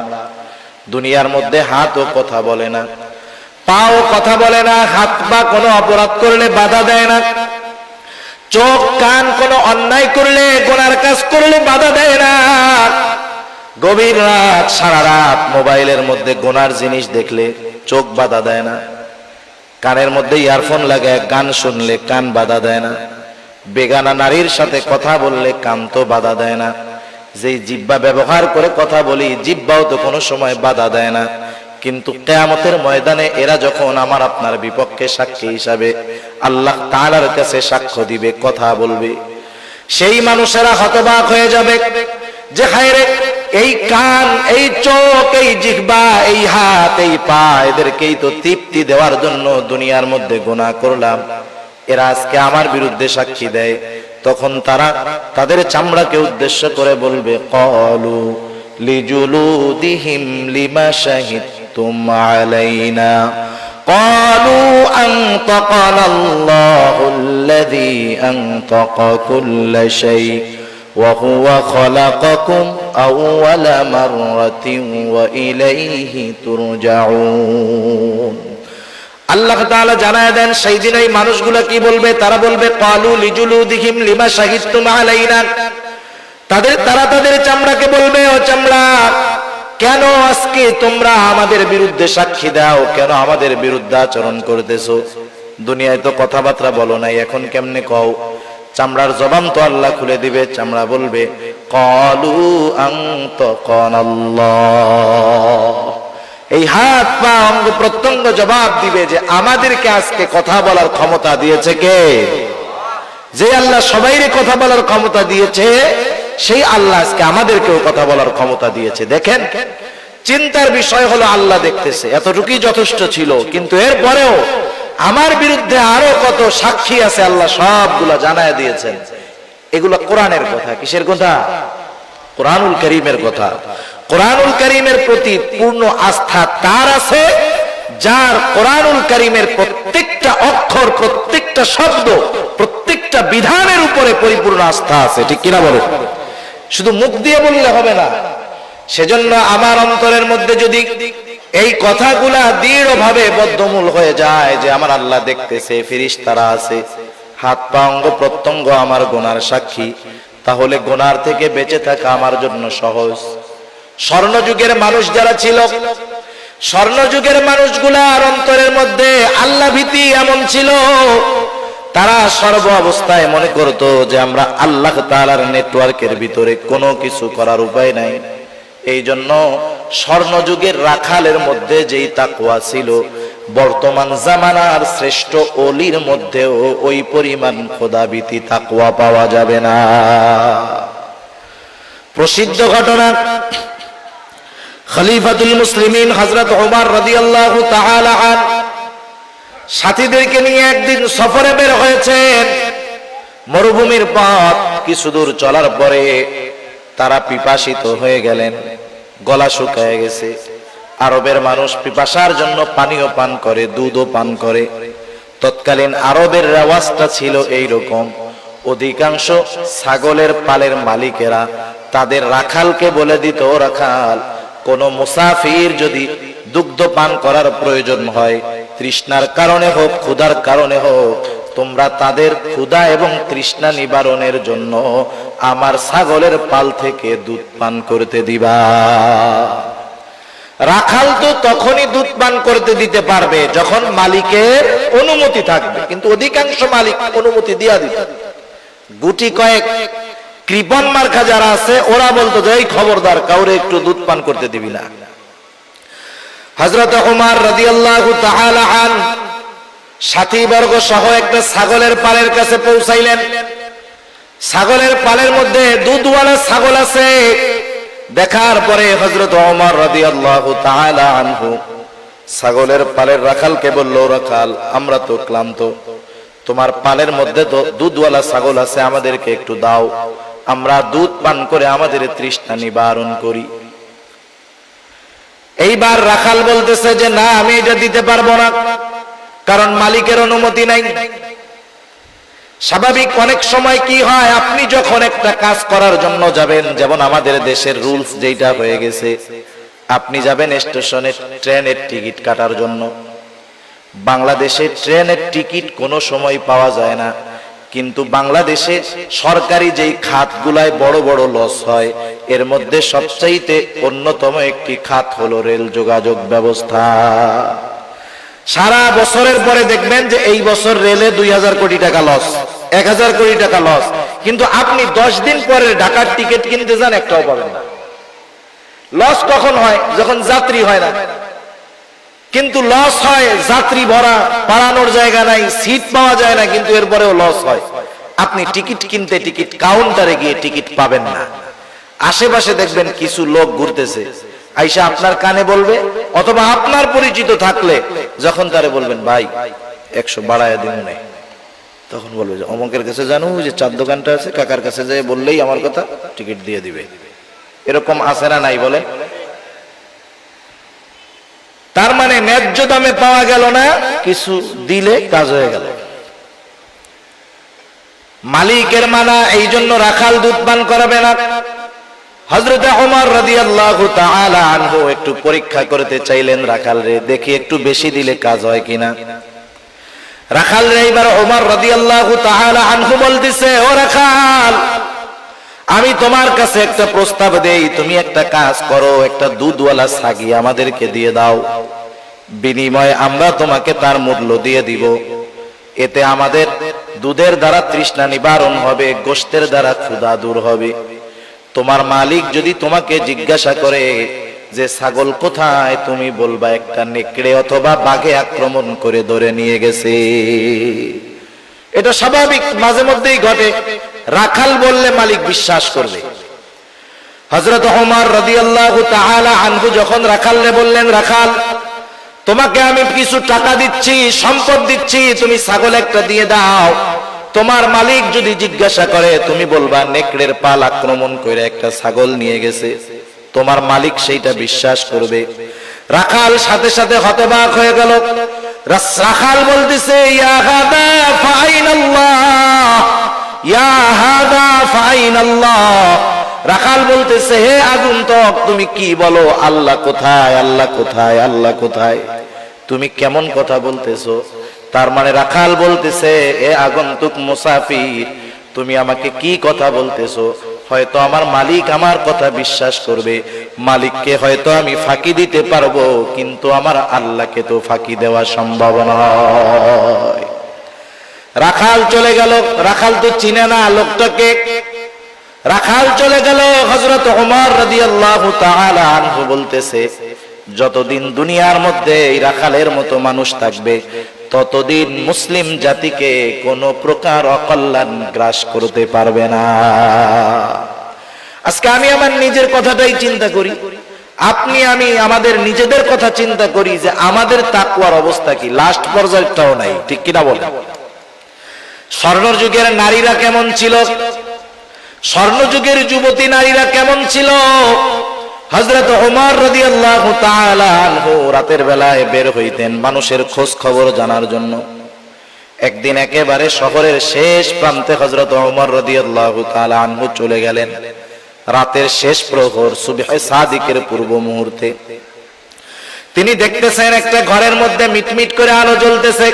দুনিয়ার মধ্যে হাতও কথা বলে না, পাও কথা বলে না, হাত পা কোনো অপরাধ করলে বাধা দেয় না, চোখ কান কোনো অন্যায় করলে, গুনার কাজ করলে বাধা দেয় না। গভীর রাত, সারা রাত মোবাইলের মধ্যে গুনার জিনিস দেখলে চোখ বাধা দেয় না, কানের মধ্যে ইয়ারফোন লাগায় গান শুনলে কান বাধা দেয় না, বেগানা নারীর সাথে কথা বললে কান তো বাধা দেয় না, যেই জিহ্বা ব্যবহার করে কথা বলি জিহ্বাও তো কোনো সময় বাধা দেয় না। কিন্তু কিয়ামতের ময়দানে এরা যখন আমার আপনার বিপক্ষে সাক্ষী হিসাবে আল্লাহ তাআলার কাছে সাক্ষ্য দিবে, কথা বলবে, সেই মানুষেরা হতবাক হয়ে যাবে যে হায়রে, এই কান, এই চোখ, এই জিহ্বা, এই হাত, এই পা, এদেরকেই তো তৃপ্তি দেওয়ার জন্য দুনিয়ার মধ্যে গুনাহ করলাম, এরা আজকে আমার বিরুদ্ধে সাক্ষী দেয়। তখন তারা তাদের চামড়াকে উদ্দেশ্য করে বলবে, ক্বালু লিজুলুদিহিম লিমা শাহিদতুম আলাইনা ক্বালু আনতাকানাল্লাহুল্লাযী আনতাকা কুল্লা শাই ওয়া হুয়া খালাকাকুম আউওয়ালা মাররাতিন ওয়া ইলাইহি তুরজাউন। আল্লাহ তাআলা জানায় দেন, সেই দিন এই মানুষগুলো কি বলবে? তারা বলবে, ক্বালু লিজুলুদিহিম লিমা শাহিদতুম আলাইনা, তারা তাদের চামড়াকে বলবে, ও চামড়া, কেন আজকে তোমরা আমাদের বিরুদ্ধে সাক্ষী দাও? কেন আমাদের বিরুদ্ধে আচরণ করতেছো? দুনিয়ায় তো কথাবার্তা বলো নাই, এখন কেমনে কও? চামড়ার জবান তো আল্লাহ খুলে দিবে। চামড়া বলবে, ক্বালু আনতাকানাল্লাহ, এই হাত পা অঙ্গ প্রত্যঙ্গ জবাব দিবে যে আমাদেরকে আজকে কথা বলার ক্ষমতা দিয়েছে কে? যে আল্লাহ সবাইরে কথা বলার ক্ষমতা দিয়েছে, সেই আল্লাহ আজকে আমাদেরকেও কথা বলার ক্ষমতা দিয়েছে। দেখেন, চিন্তার বিষয় হলো আল্লাহ দেখতেছে, এতটুকুই যথেষ্ট ছিল। কিন্তু এরপরেও আমার বিরুদ্ধে আরো কত সাক্ষী আছে আল্লাহ সবগুলা জানায় দিয়েছেন। এগুলো কোরআনের কথা। কিসের কথা? কোরআনুল কারীমের কথা। কোরআনুল কারীমের প্রতি পূর্ণ আস্থা তার আছে যার কোরআনুল কারীমের প্রত্যেকটা অক্ষর, প্রত্যেকটা শব্দ, প্রত্যেকটা বিধানের উপরে পরিপূর্ণ আস্থা আছে। ঠিক কিনা বলে? শুধু মুখ দিয়ে বললে হবে না। সেজন্য আমার অন্তরের মধ্যে যদি এই কথাগুলা দৃঢ়ভাবে বদ্ধমূল হয়ে যায় যে আমার আল্লাহ দেখতেছে, ফেরেশতারা আছে, হাত পা অঙ্গ প্রত্যঙ্গ আমার গুনার সাক্ষী, তাহলে গুনার থেকে বেঁচে থাকা আমার জন্য সহজ। স্বর্ণযুগের মানুষ যারা ছিল, স্বর্ণযুগের মানুষগুলার অন্তরের মধ্যে আল্লাহ ভীতি এমন ছিল, তারা সর্ব অবস্থায় মনে করতো যে আমরা আল্লাহ তাআলার নেটওয়ার্কের ভিতরে কোনো কিছু করার উপায় নাই। এই জন্য স্বর্ণযুগের রাখালের মধ্যে যেই তাকওয়া ছিল, বর্তমান জামানার শ্রেষ্ঠ ওলির মধ্যেও ওই পরিমাণ খোদাভীতি তাকওয়া পাওয়া যাবে না। প্রসিদ্ধ ঘটনা, খলিফাতুল মুসলিমিন হযরত ওমর রাদিয়াল্লাহু তাআলা আনহু সাথীদেরকে নিয়ে একদিন সফরে বের হয়েছেন। মরুভূমির পথ কিছু দূর চলার পরে তারা পিপাসিত হয়ে গেলেন, গলা শুকিয়ে গেছে। আরবের মানুষ পিপাসার জন্য পানিও পান করে, দুধও পান করে। তৎকালীন আরবের রেওয়াজটা ছিল এইরকম, অধিকাংশ ছাগলের পালের মালিকেরা তাদের রাখালকে বলে দিত, রাখাল, কোন মুসাফির যদি দুগ্ধ পান করার প্রয়োজন হয়, তৃষ্ণার কারণে হোক ক্ষুধার কারণে হোক, তোমরা তাদের ক্ষুধা এবং তৃষ্ণা নিবারণের জন্য আমার ছাগলের পাল থেকে দুধ পান করতে দিবা। রাখাল তো তখনই দুধ পান করতে দিতে পারবে যখন মালিকের অনুমতি থাকবে, কিন্তু অধিকাংশ মালিক অনুমতি দিয়া দিত। গুটি কয়েক কৃপণ মার্কা যারা আছে ওরা বলতো যে এই খবরদার, কাউরে একটু দুধ পান করতে দিবি না। হযরত ওমর রাদিয়াল্লাহু তাআলা আনহু সাথীবর্গ সহ একটা ছাগলের পালের কাছে পৌঁছাইলেন। ছাগলের পালের মধ্যে দুধওয়ালা ছাগল আছে। দেখার পরে হযরত ওমর রাদিয়াল্লাহু তাআলা আনহু ছাগলের পালের রাখালকে বলল, রাখাল, আমরা তো ক্লান্ত, তোমার পালের মধ্যে তো দুধওয়ালা ছাগল আছে, আমাদেরকে একটু দাও, আমরা দুধ পান করে আমাদের তৃষ্ণা নিবারণ করি। এইবার রাখাল বলতেছে যে না, আমি এটা দিতে পারবো না, কারণ মালিকের অনুমতি নাই। স্বাভাবিক অনেক সময় কি হয়, আপনি যখন একটা কাজ করার জন্য যাবেন, যেমন আমাদের দেশের রুলস যেটা হয়ে গেছে, আপনি যাবেন স্টেশনে ট্রেনের টিকিট কাটার জন্য। বাংলাদেশে ট্রেনের টিকিট কোনো সময় পাওয়া যায় না, কিন্তু বাংলাদেশে সরকারি যেই খাতগুলায় বড় বড় লস হয়, এর মধ্যে সবচাইতে অন্যতম একটি খাত হলো রেল যোগাযোগ ব্যবস্থা। সারা বছরের পরে দেখবেন যে এই বছর রেলে 2000 কোটি টাকা লস, 1000 কোটি টাকা লস, কিন্তু আপনি 10 দিন পরে ঢাকার টিকিট কিনতে যান, একটাও পাবেন না। লস কখন হয়? যখন যাত্রী হয় না। কিন্তু লস হয় যাত্রী ভরা, পালানোর জায়গা নাই, সিট পাওয়া যায় না, কিন্তু এরপরেও লস হয়। আপনি টিকিট কিনতে টিকিট কাউন্টারে গিয়ে টিকিট পাবেন না। আশেপাশে দেখবেন কিছু লোক ঘুরতেছে, আইসা আপনার কানে বলবে, অথবা আপনার পরিচিত থাকলে যখন তারে বলবেন ভাই 100 বাড়ায় দিন নেই, তখন বলবে যে অমকের কাছে জানো যে চার দোকানটা আছে, কাকার কাছে যেয়ে বললেই আমার কথা টিকিট দিয়ে দিবে। এরকম আছে না নাই বলে? তার মানে ন্যায্য দামে পাওয়া গেল না, কিছু দিলে কাজ হয়ে গেল। মালিকের মানা, এই জন্য রাখাল দুধ পান করাবে না। হযরত ওমর রাদিয়াল্লাহু তাআলা আনহু একটু পরীক্ষা করতে চাইলেন রাখাল রে, দেখি একটু বেশি দিলে কাজ হয় কিনা। রাখাল রে এবার ওমর রাদিয়াল্লাহু তাআলা আনহু বলতেছে, ও রাখাল, আমি তোমার কাছে একটা প্রস্তাব দেই, তুমি একটা কাজ করো, একটা দুধওয়ালা ছাগি আমাদেরকে দিয়ে দাও, বিনিময়ে আমরা তোমাকে তার মূল্য দিয়ে দিব। এতে আমাদের দুধের দ্বারা তৃষ্ণা নিবারণ হবে, গোশতের দ্বারা ক্ষুধা দূর হবে। তোমার মালিক যদি তোমাকে জিজ্ঞাসা করে যে ছাগল কোথায়, তুমি বলবা একটা নেকড়ে অথবা বাঘে আক্রমণ করে ধরে নিয়ে গেছে। এটা স্বাভাবিক, মাঝে মধ্যেই ঘটে। রাখাল বললে মালিক বিশ্বাস করবে। হযরত ওমর রাদিয়াল্লাহু তাআলা আনহু যখন রাখালরে বললেন, রাখাল, তোমাকে আমি কিছু টাকা দিচ্ছি, সম্পদ দিচ্ছি, তুমি ছাগল একটা দিয়ে দাও, তোমার মালিক যদি জিজ্ঞাসা করে তুমি বলবা নেকড়ের পাল আক্রমণ করে একটা ছাগল নিয়ে গেছে, তোমার মালিক সেইটা বিশ্বাস করবে। রাখাল সাথে সাথে হতবাক হয়ে গেল। রাখাল বলতেছে, ইয়া হাদা ফাইনাল্লাহ, ইয়া হাদা ফাইনাল্লাহ। রাখাল বলতেছে, হে আগন্তুক, তুমি কি বলো? আল্লাহ কোথায়? আল্লাহ কোথায়? আল্লাহ কোথায়? তুমি কেমন কথা বলতেছো? তার মানে রাখাল বলতেছে, এ আগন্তুক মুসাফির, তুমি আমাকে কি কথা বলতেছো? হয়তো আমার মালিক আমার কথা বিশ্বাস করবে, মালিককে হয়তো আমি ফাঁকি দিতে পারবো, কিন্তু আমার আল্লাহকে তো ফাঁকি দেওয়া সম্ভব নয়। রাখাল চলে গেল। রাখাল তো চিনে না লোকটাকে। রাখাল চলে গেল। হযরত ওমর রাদিয়াল্লাহু তাআলা আনহু বলতেছে, যতদিন দুনিয়ার মধ্যে এই রাখালের মতো মানুষ থাকবে, ততদিন মুসলিম জাতিকে কোনো প্রকার অকল্যাণ গ্রাস করতে পারবে না। আজকে আমি আমার নিজের কথাটাই চিন্তা করি, আপনি আমি আমাদের নিজেদের কথা চিন্তা করি যে আমাদের তাকওয়ার অবস্থা কি, লাস্ট পর্যায়টাও নাই, ঠিক কিনা বলেন? স্বর্ণযুগের নারীরা কেমন ছিল? স্বর্ণযুগের যুবতী নারীরা কেমন ছিল? হযরত ওমর রাদিয়াল্লাহু তাআলা আনহু রাতের বেলায় বের হইতেন মানুষের খোঁজ খবর জানার জন্য। একদিন একেবারে শহরের শেষ প্রান্তে হযরত ওমর রাদিয়াল্লাহু তাআলা আনহু চলে গেলেন। রাতের শেষ প্রহর, সুবহে সাদিকের পূর্ব মুহূর্তে তিনি দেখতেছেন একটা ঘরের মধ্যে মিটমিট করে আলো জ্বলতেছে।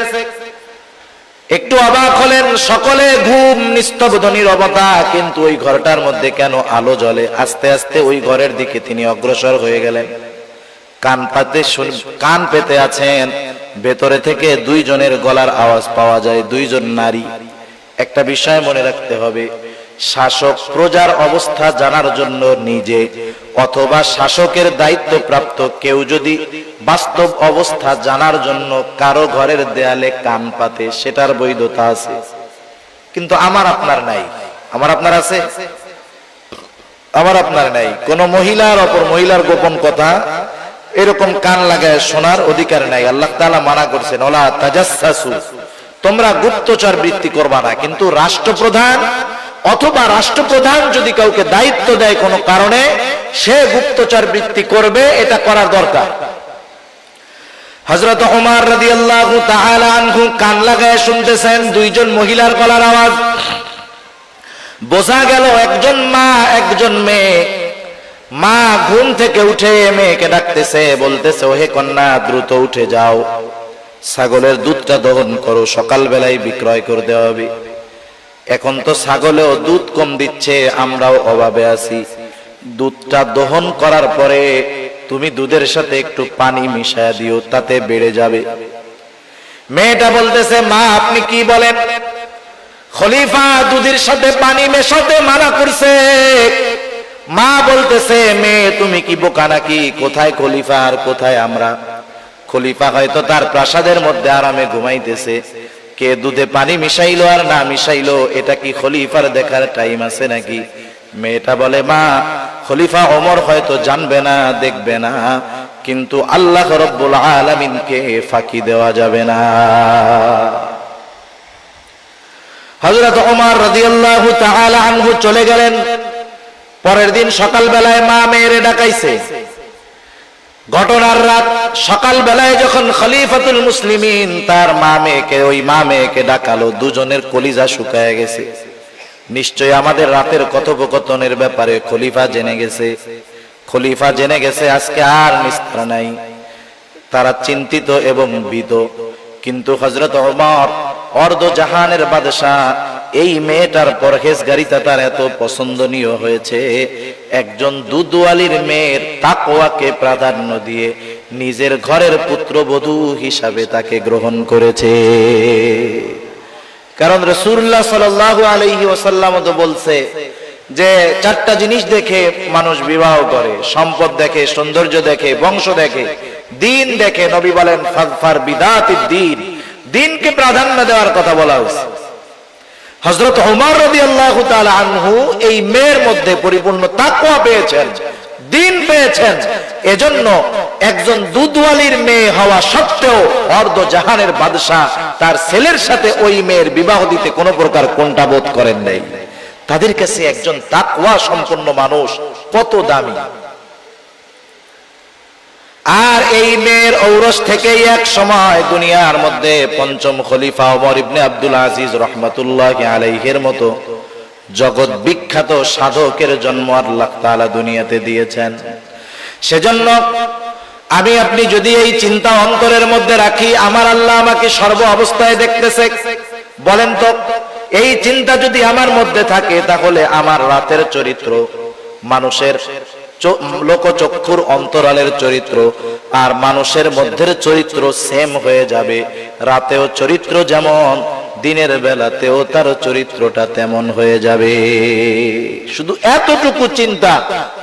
একটু অবাক হলেন, সকলে ঘুম, নিস্তব্ধ নীরবতা, কিন্তু ওই ঘরটার মধ্যে কেন আলো জ্বলে? আস্তে আস্তে ওই ঘরের দিকে তিনি অগ্রসর হয়ে গেলেন। কান পেতে আছেন, ভেতরে থেকে দুইজনের গলার আওয়াজ পাওয়া যায়, দুইজন নারী। একটা বিষয় মনে রাখতে হবে, শাসক প্রজার অবস্থা জানার জন্য নিজে অথবা শাসকের দায়িত্বপ্রাপ্ত কেউ যদি বাস্তব অবস্থা জানার জন্য কারো ঘরের দেয়ালে কান পাতে, সেটার বৈধতা আছে, কিন্তু আমার আপনার নাই। আমার আপনার আছে? আমার আপনার নাই। কোন মহিলার অপর মহিলার গোপন কথা এরকম কান লাগায় শোনার অধিকার নাই। আল্লাহ তাআলা মানা করছেন, ওলা তাজাসসু, তোমরা গুপ্তচর বৃত্তি করবা না। কিন্তু রাষ্ট্রপ্রধান অথবা রাষ্ট্রপ্রধান যদি কাউকে দায়িত্ব দেয় কোনো কারণে, সে গুপ্তচর বৃত্তি করবে, এটা করার দরকার। হযরত ওমর রাদিয়াল্লাহু তাআলা আনহু কান লাগায় শুনতেছেন দুইজন মহিলার গলার আওয়াজ। বোঝা গেল একজন মা, একজন মেয়ে। মা ঘুম থেকে উঠে মেয়েকে ডাকতেছে, বলতেছে, ওহে কন্যা, দ্রুত উঠে যাও, ছাগলের দুধটা দহন করো, সকালবেলায় বিক্রয় করে দেওয়া হবে। এখন তো ছাগলেও দুধ কম দিচ্ছে, আমরাও অভাবে আছি। দুধটা দহন করার পরে তুমি দুধের সাথে একটু পানি মিশায়া দিও, তাতে বেড়ে যাবে। মেয়েটা বলতেছে, মা আপনি কি বলেন? খলিফা দুধের সাথে পানি মেশাতে মানা করছে। মা বলতেছে, মেয়ে তুমি কি বোকা নাকি? কোথায় খলিফা আর কোথায় আমরা? খলিফা হয়তো তার প্রাসাদের মধ্যে আরামে ঘুমাইতেছে, কে দুধে পানি মিশাইলো আর না মিশাইলো এটা কি খলিফার দেখার টাইম আছে নাকি? মেয়েটা বলে, মা খলিফা ওমর হয়তো জানবে না, দেখবে না, কিন্তু আল্লাহ রাব্বুল আলামিনকে ফাঁকি দেওয়া যাবে না। হযরত ওমর রাদিয়াল্লাহু তাআলা আনহু চলে গেলেন। পরের দিন সকালবেলায় মা মেয়েরে ডাকাইছে। ঘটনার রাত সকালবেলায় যখন খলিফাতুল মুসলিমিন তার ওই মা মেয়েকে ডাকালো, দুজনের কলিজা শুকায় গেছে। নিশ্চয় আমাদের রাতের কথোপকথনের ব্যাপারে খলিফা জেনে গেছে। খলিফা জেনে গেছে, আজকে আর নিস্তার নাই। তারা চিন্তিত এবং ভীত। কিন্তু হযরত ওমর অর্ধ জাহানের বাদশাহ, এই মেয়েটার পরহেজগারিতা তার এত পছন্দনীয় হয়েছে, একজন দুধওয়ালির মেয়ের তাকওয়াকে প্রাধান্য দিয়ে নিজের ঘরের পুত্রবধূ হিসাবে তাকে গ্রহণ করেছে। কারণ রাসূলুল্লাহ সাল্লাল্লাহু আলাইহি ওয়াসাল্লাম তো বলছে যে চারটা জিনিস দেখে মানুষ বিবাহ করে, সম্পদ দেখে, সৌন্দর্য দেখে, বংশ দেখে, দিন দেখে। নবী বলেন, ফাযফার বিদাতিদ দ্বীন, দ্বীনকে প্রাধান্য দেওয়ার কথা বলা হয়েছে। হযরত ওমর রাদিয়াল্লাহু তাআলা আনহু এই মেয়ের মধ্যে পরিপূর্ণ তাকওয়া পেয়েছেন, দ্বীন পেয়েছেন। এজন্য একজন দুধওয়ালির মেয়ে হওয়া সত্ত্বেও অর্ধ জাহানের বাদশা তার ছেলের সাথে ওই মেয়ের বিবাহ দিতে কোনো প্রকার কোণঠাবোধ করেন নাই। তাদের কাছে একজন তাকওয়া সম্পন্ন মানুষ কত দামি। আর এই মেয়ের ঔরস থেকেই এক সময় দুনিয়ার মধ্যে পঞ্চম খলিফা ওমর ইবনে আব্দুল আজিজ রাহমাতুল্লাহি আলাইহির মতো জগৎ বিখ্যাত সাধকের জন্ম আল্লাহ তাআলা দুনিয়াতে দিয়েছেন। সেজন্য আমি আপনি যদি এই চিন্তা অন্তরের মধ্যে রাখি, আমার আল্লাহ আমাকে সর্ব অবস্থায় দেখতেছে, বলেন তো এই চিন্তা যদি আমার মধ্যে থাকে, তাহলে আমার রাতের চরিত্র, মানুষের লোকচক্ষুর অন্তরালের চরিত্র আর মানুষের মধ্যের চরিত্র সেম হয়ে যাবে। রাতেও চরিত্র যেমন, দিনের বেলাতেও তার চরিত্রটা তেমন হয়ে যাবে। শুধু এতটুকু চিন্তা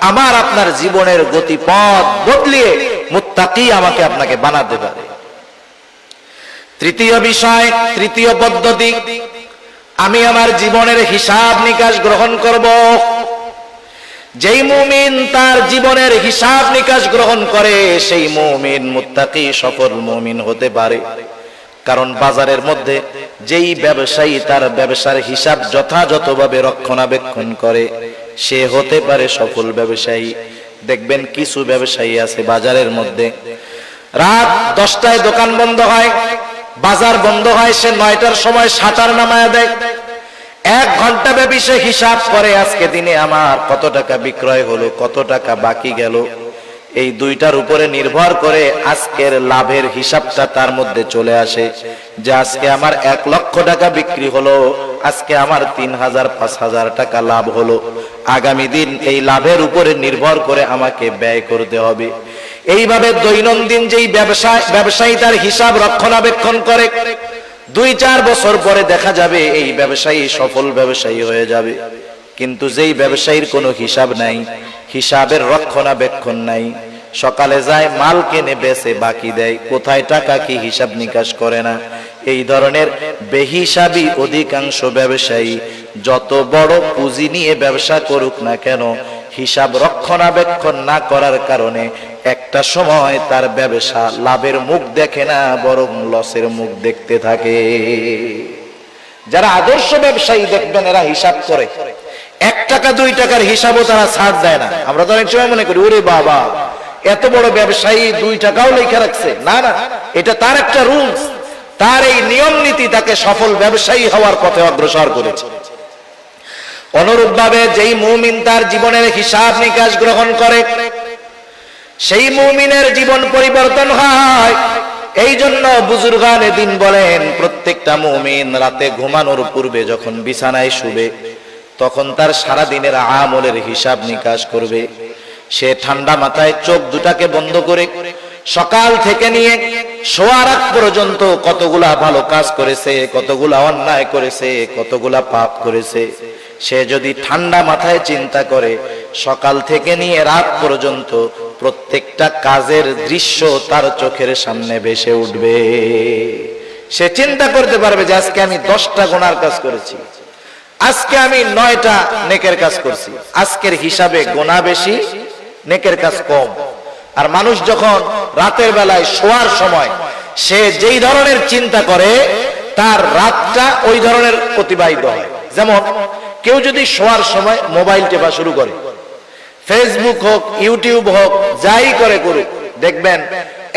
আমার আপনার জীবনের গতিপথ বদলিয়ে মুত্তাকি আমাকে আপনাকে বানাতে পারে। তৃতীয় বিষয়, তৃতীয় পদ্ধতি, আমি আমার জীবনের হিসাব নিকাশ গ্রহণ করব। যেই মুমিন তার জীবনের হিসাব নিকাশ গ্রহণ করে, সেই মুমিন মুত্তাকি সফল মুমিন হতে পারে। কারণ বাজারের মধ্যে যেই ব্যবসায়ী তার ব্যবসার হিসাব যথাযথভাবে রক্ষণাবেক্ষণ করে, সে হতে পারে সফল ব্যবসায়ী। দেখবেন কিছু ব্যবসায়ী আছে বাজারের মধ্যে, রাত 10টায় দোকান বন্ধ হয়, বাজার বন্ধ হয়, সে 9টার সময় শাটার নামায়া দেয়। 1 ঘন্টা ব্যাপী সে হিসাব করে আজকে দিনে আমার কত টাকা বিক্রয় হলো, কত টাকা বাকি গেল। এই দুইটার উপরে নির্ভর করে আজকের লাভের হিসাবটা তার মধ্যে চলে আসে যে আজকে আমার 1 লক্ষ টাকা বিক্রি হলো, আজকে আমার 3000 5000 টাকা লাভ হলো। আগামী দিন এই লাভের উপরে নির্ভর করে আমাকে ব্যয় করতে হবে। এইভাবে দৈনন্দিন যেই ব্যবসায়ী তার হিসাব রক্ষণাবেক্ষণ করে, 2-4 বছর পরে দেখা যাবে এই ব্যবসায়ী সফল ব্যবসায়ী হয়ে যাবে। কিন্তু যেই ব্যবসায়ীর কোনো হিসাব নাই, হিসাবের রক্ষণাবেক্ষণ নাই, সকালে যায় মাল কেনে বেচে বাকি দেয়, কোথায় টাকা কি হিসাব নিকাশ করে না, এই ধরনের বেহিসাবি অধিকাংশ ব্যবসায়ী যত বড় পুঁজি নিয়ে ব্যবসা করুক না কেন, হিসাব রক্ষণাবেক্ষণ না করার কারণে একটা সময় তার ব্যবসা লাভের মুখ দেখে না, বরং লসের মুখ দেখতে থাকে। যারা আদর্শ ব্যবসায়ী দেখবেন এরা হিসাব করে, 1 টাকা 2 টাকার হিসাবও তারা ছাড় দেয় না। আমরা তো অনেক সময় মনে করি ওরে বাবা এত বড় ব্যবসায়ী 2 টাকাও লেখা রাখছে, না না, এটা তার একটা রুলস, তার এই নিয়ম নীতি তাকে সফল ব্যবসায়ী হওয়ার পথে অগ্রসর করেছে। অনুরূপভাবে যেই মুমিন তার জীবনের হিসাব নিকাশ গ্রহণ করে, সেই মুমিনের জীবন পরিবর্তন হয়। এই জন্য বুজুর্গানে দিন বলেন, প্রত্যেকটা মুমিন রাতে ঘুমানোর পূর্বে যখন বিছানায় শুবে তখন তার সারা দিনের আমলের হিসাব নিকাশ করবে। সে ঠান্ডা মাথায় চোখ দুটাকে বন্ধ করে সকাল থেকে নিয়ে শোয়ার আগ পর্যন্ত কতগুলা ভালো কাজ করেছে, কতগুলা অন্যায় করেছে, কতগুলা পাপ করেছে, সে যদি ঠান্ডা মাথায় চিন্তা করে, সকাল থেকে নিয়ে রাত পর্যন্ত প্রত্যেকটা কাজের দৃশ্য তার চোখের সামনে ভেসে উঠবে। সে চিন্তা করতে পারবে যে আজকে আমি 10টা গুনার কাজ করেছি, আজকে আমি 9টা নেকের কাজ করছি। আজকের হিসাবে গুনাহ বেশি, নেকের কাজ কম। আর মানুষ যখন রাতের বেলায় শোয়ার সময় সে যেই ধরনের চিন্তা করে, তার রাতটা ওই ধরনের অতিবাহিত হয়। যেমন কেউ যদি শোয়ার সময় মোবাইল টেপা শুরু করে, ফেসবুক হোক ইউটিউব হোক যাই করে করুক, দেখবেন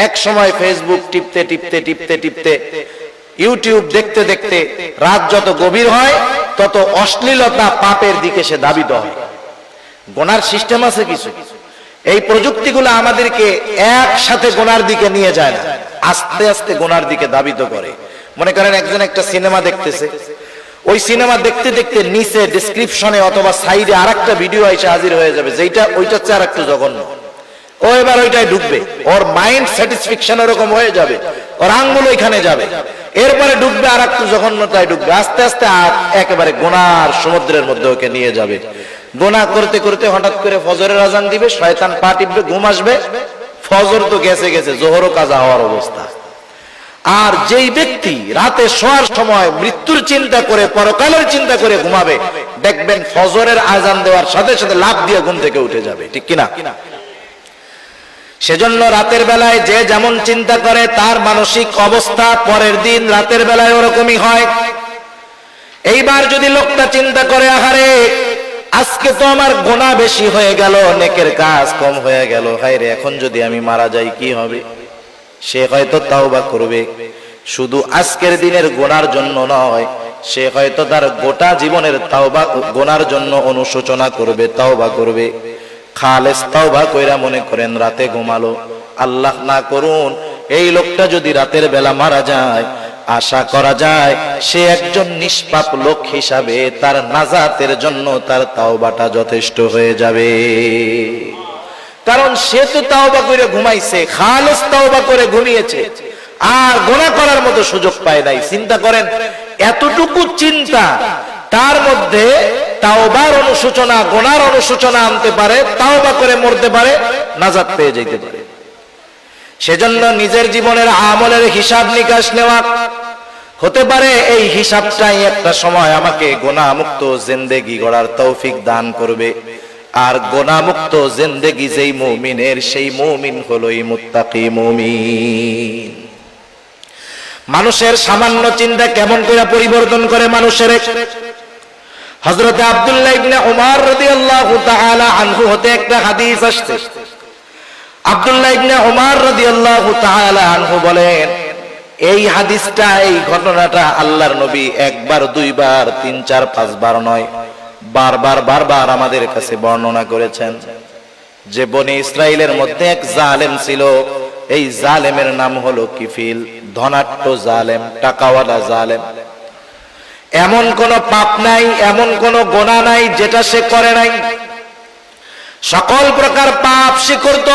এক সময় ফেসবুক টিপতে টিপতে টিপতে টিপতে ইউটিউব দেখতে দেখতে রাত যত গভীর হয় তত অশ্লীলতা পাপের দিকে সে ধাবিত হয়। গোনার সিস্টেম আছে কিছু, এই প্রযুক্তিগুলো আমাদেরকে একসাথে গোনার দিকে নিয়ে যায় না, আস্তে আস্তে গোনার দিকে ধাবিত করে। মনে করেন একজন একটা সিনেমা দেখতেছে, ওই সিনেমা দেখতে দেখতে নিচে ডেসক্রিপশনে অথবা সাইডে আরেকটা ভিডিও এসে হাজির হয়ে যাবে, যেটা ওইটার চেয়ে আরেকটু জঘন্য। ও এবার ওইটাই ঢুকবে, ওর মাইন্ড স্যাটিসফ্যাকশন এরকম হয়ে যাবে, ওর আঙ্গুল ওইখানে যাবে, এরপরে ঢুকবে আর একটু জঘন্যতায় ঢুকবে, আস্তে আস্তে আর একেবারে গোনার সমুদ্রের মধ্যে ওকে নিয়ে যাবে। গোনা করতে করতে হঠাৎ করে ফজরের আজান দিবে, শয়তান পা টিপবে, ঘুম আসবে, ফজর তো গেছে গেছে, জোহরও কাজা হওয়ার অবস্থা। আর যেই ব্যক্তি রাতে শোয়ার সময় মৃত্যুর চিন্তা করে, পরকালের চিন্তা করে ঘুমাবে, দেখবেন ফজরের আজান দেওয়ার সাথে সাথে লাফ দিয়ে ঘুম থেকে উঠে যাবে, ঠিক কিনা? সেজন্য রাতের বেলায় যে যেমন চিন্তা করে তার মানসিক অবস্থা পরের দিন রাতের বেলায় ওরকমই হয়। এইবার যদি লোকটা চিন্তা করে, আহারে আজকে তো আমার গুনাহ বেশি হয়ে গেল, নেকের কাজ কম হয়ে গেল, হায়রে এখন যদি আমি মারা যাই কি হবে? সে হয়তো তাওবা করবে, শুধু আজকের দিনের গুনার জন্য নয়, সে হয়তো তার গোটা জীবনের তাওবা গুনার জন্য অনুশোচনা করবে, তাওবা করবে। খালেস তাওবা কইরা মনে করেন রাতে ঘুমালো, আল্লাহ না করুন এই লোকটা যদি রাতের বেলা মারা যায়, আশা করা যায় সে একজন নিষ্পাপ লোক হিসাবে তার নাজাতের জন্য তার তাওবাটা যথেষ্ট হয়ে যাবে। কারণ সে তো তাওবা করে ঘুমাইছে, খালেস তাওবা করে ঘুমিয়েছে, আর গুনাহ করার মতো সুযোগ পায় নাই। চিন্তা করেন এতটুকু চিন্তা তার মধ্যে তাওবার অনুশোচনা, গুনার অনুশোচনা আনতে পারে, তাওবা করে মরতে পারে, নাজাত পেয়ে যেতে পারে। সেজন্য নিজের জীবনের আমলের হিসাব নিকাশ নেওয়া, হতে পারে এই হিসাবটাই একটা সময় আমাকে গুনাহমুক্ত জিন্দেগি গড়ার তৌফিক দান করবে। আর গুনাহমুক্ত জিন্দেগি যেই মুমিনের, সেই মুমিন হলোই মুত্তাকি মুমিন। মানুষের সামান্য চিন্তা কেমন করে পরিবর্তন করে মানুষের। হযরত আব্দুল্লাহ ইবনে উমর রাদিয়াল্লাহু তাআলা আনহু হতে একটা হাদিস আসছে। আব্দুল্লাহ ইবনে উমর রাদিয়াল্লাহু তাআলা আনহু বলেন, এই হাদিসটা, এই ঘটনাটা আল্লাহর নবী একবার, দুইবার, 3, 4, 5 বার নয়, বারবার আমাদের কাছে বর্ণনা করেছেন যে বনি ইসরাইলের মধ্যে এক জালেম ছিল। এই জালেমের নাম হলো কিফিল, ধনাঢ্য জালেম, টাকাওয়ালা জালেম। এমন কোন পাপ নাই, এমন কোন গুনাহ নাই যেটা সে করে নাই। সকল প্রকার পাপ সে করত।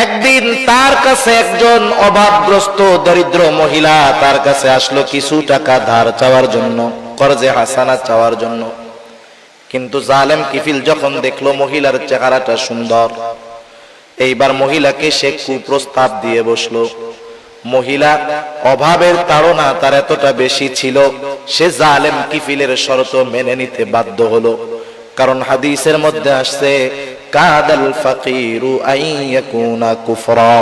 একদিন তার কাছে একজন অভাবগ্রস্ত দরিদ্র মহিলা তার কাছে আসলো কিছু টাকা ধার চাওয়ার জন্য, কর্জে হাসানা চাওয়ার জন্য। কিন্তু জালেম কিফিল যখন দেখলো মহিলার চেহারাটা সুন্দর, এইবার মহিলাকে সে কুপ্রস্তাব দিয়ে বসলো। মহিলা অভাবের তাড়না তার এতটা বেশি ছিল, সে জালেম কিফিলের শর্ত মেনে নিতে বাধ্য হলো। কারণ হাদিসের মধ্যে আসছে কাদাল ফাকিরু আইয়াকুনা কুফরা,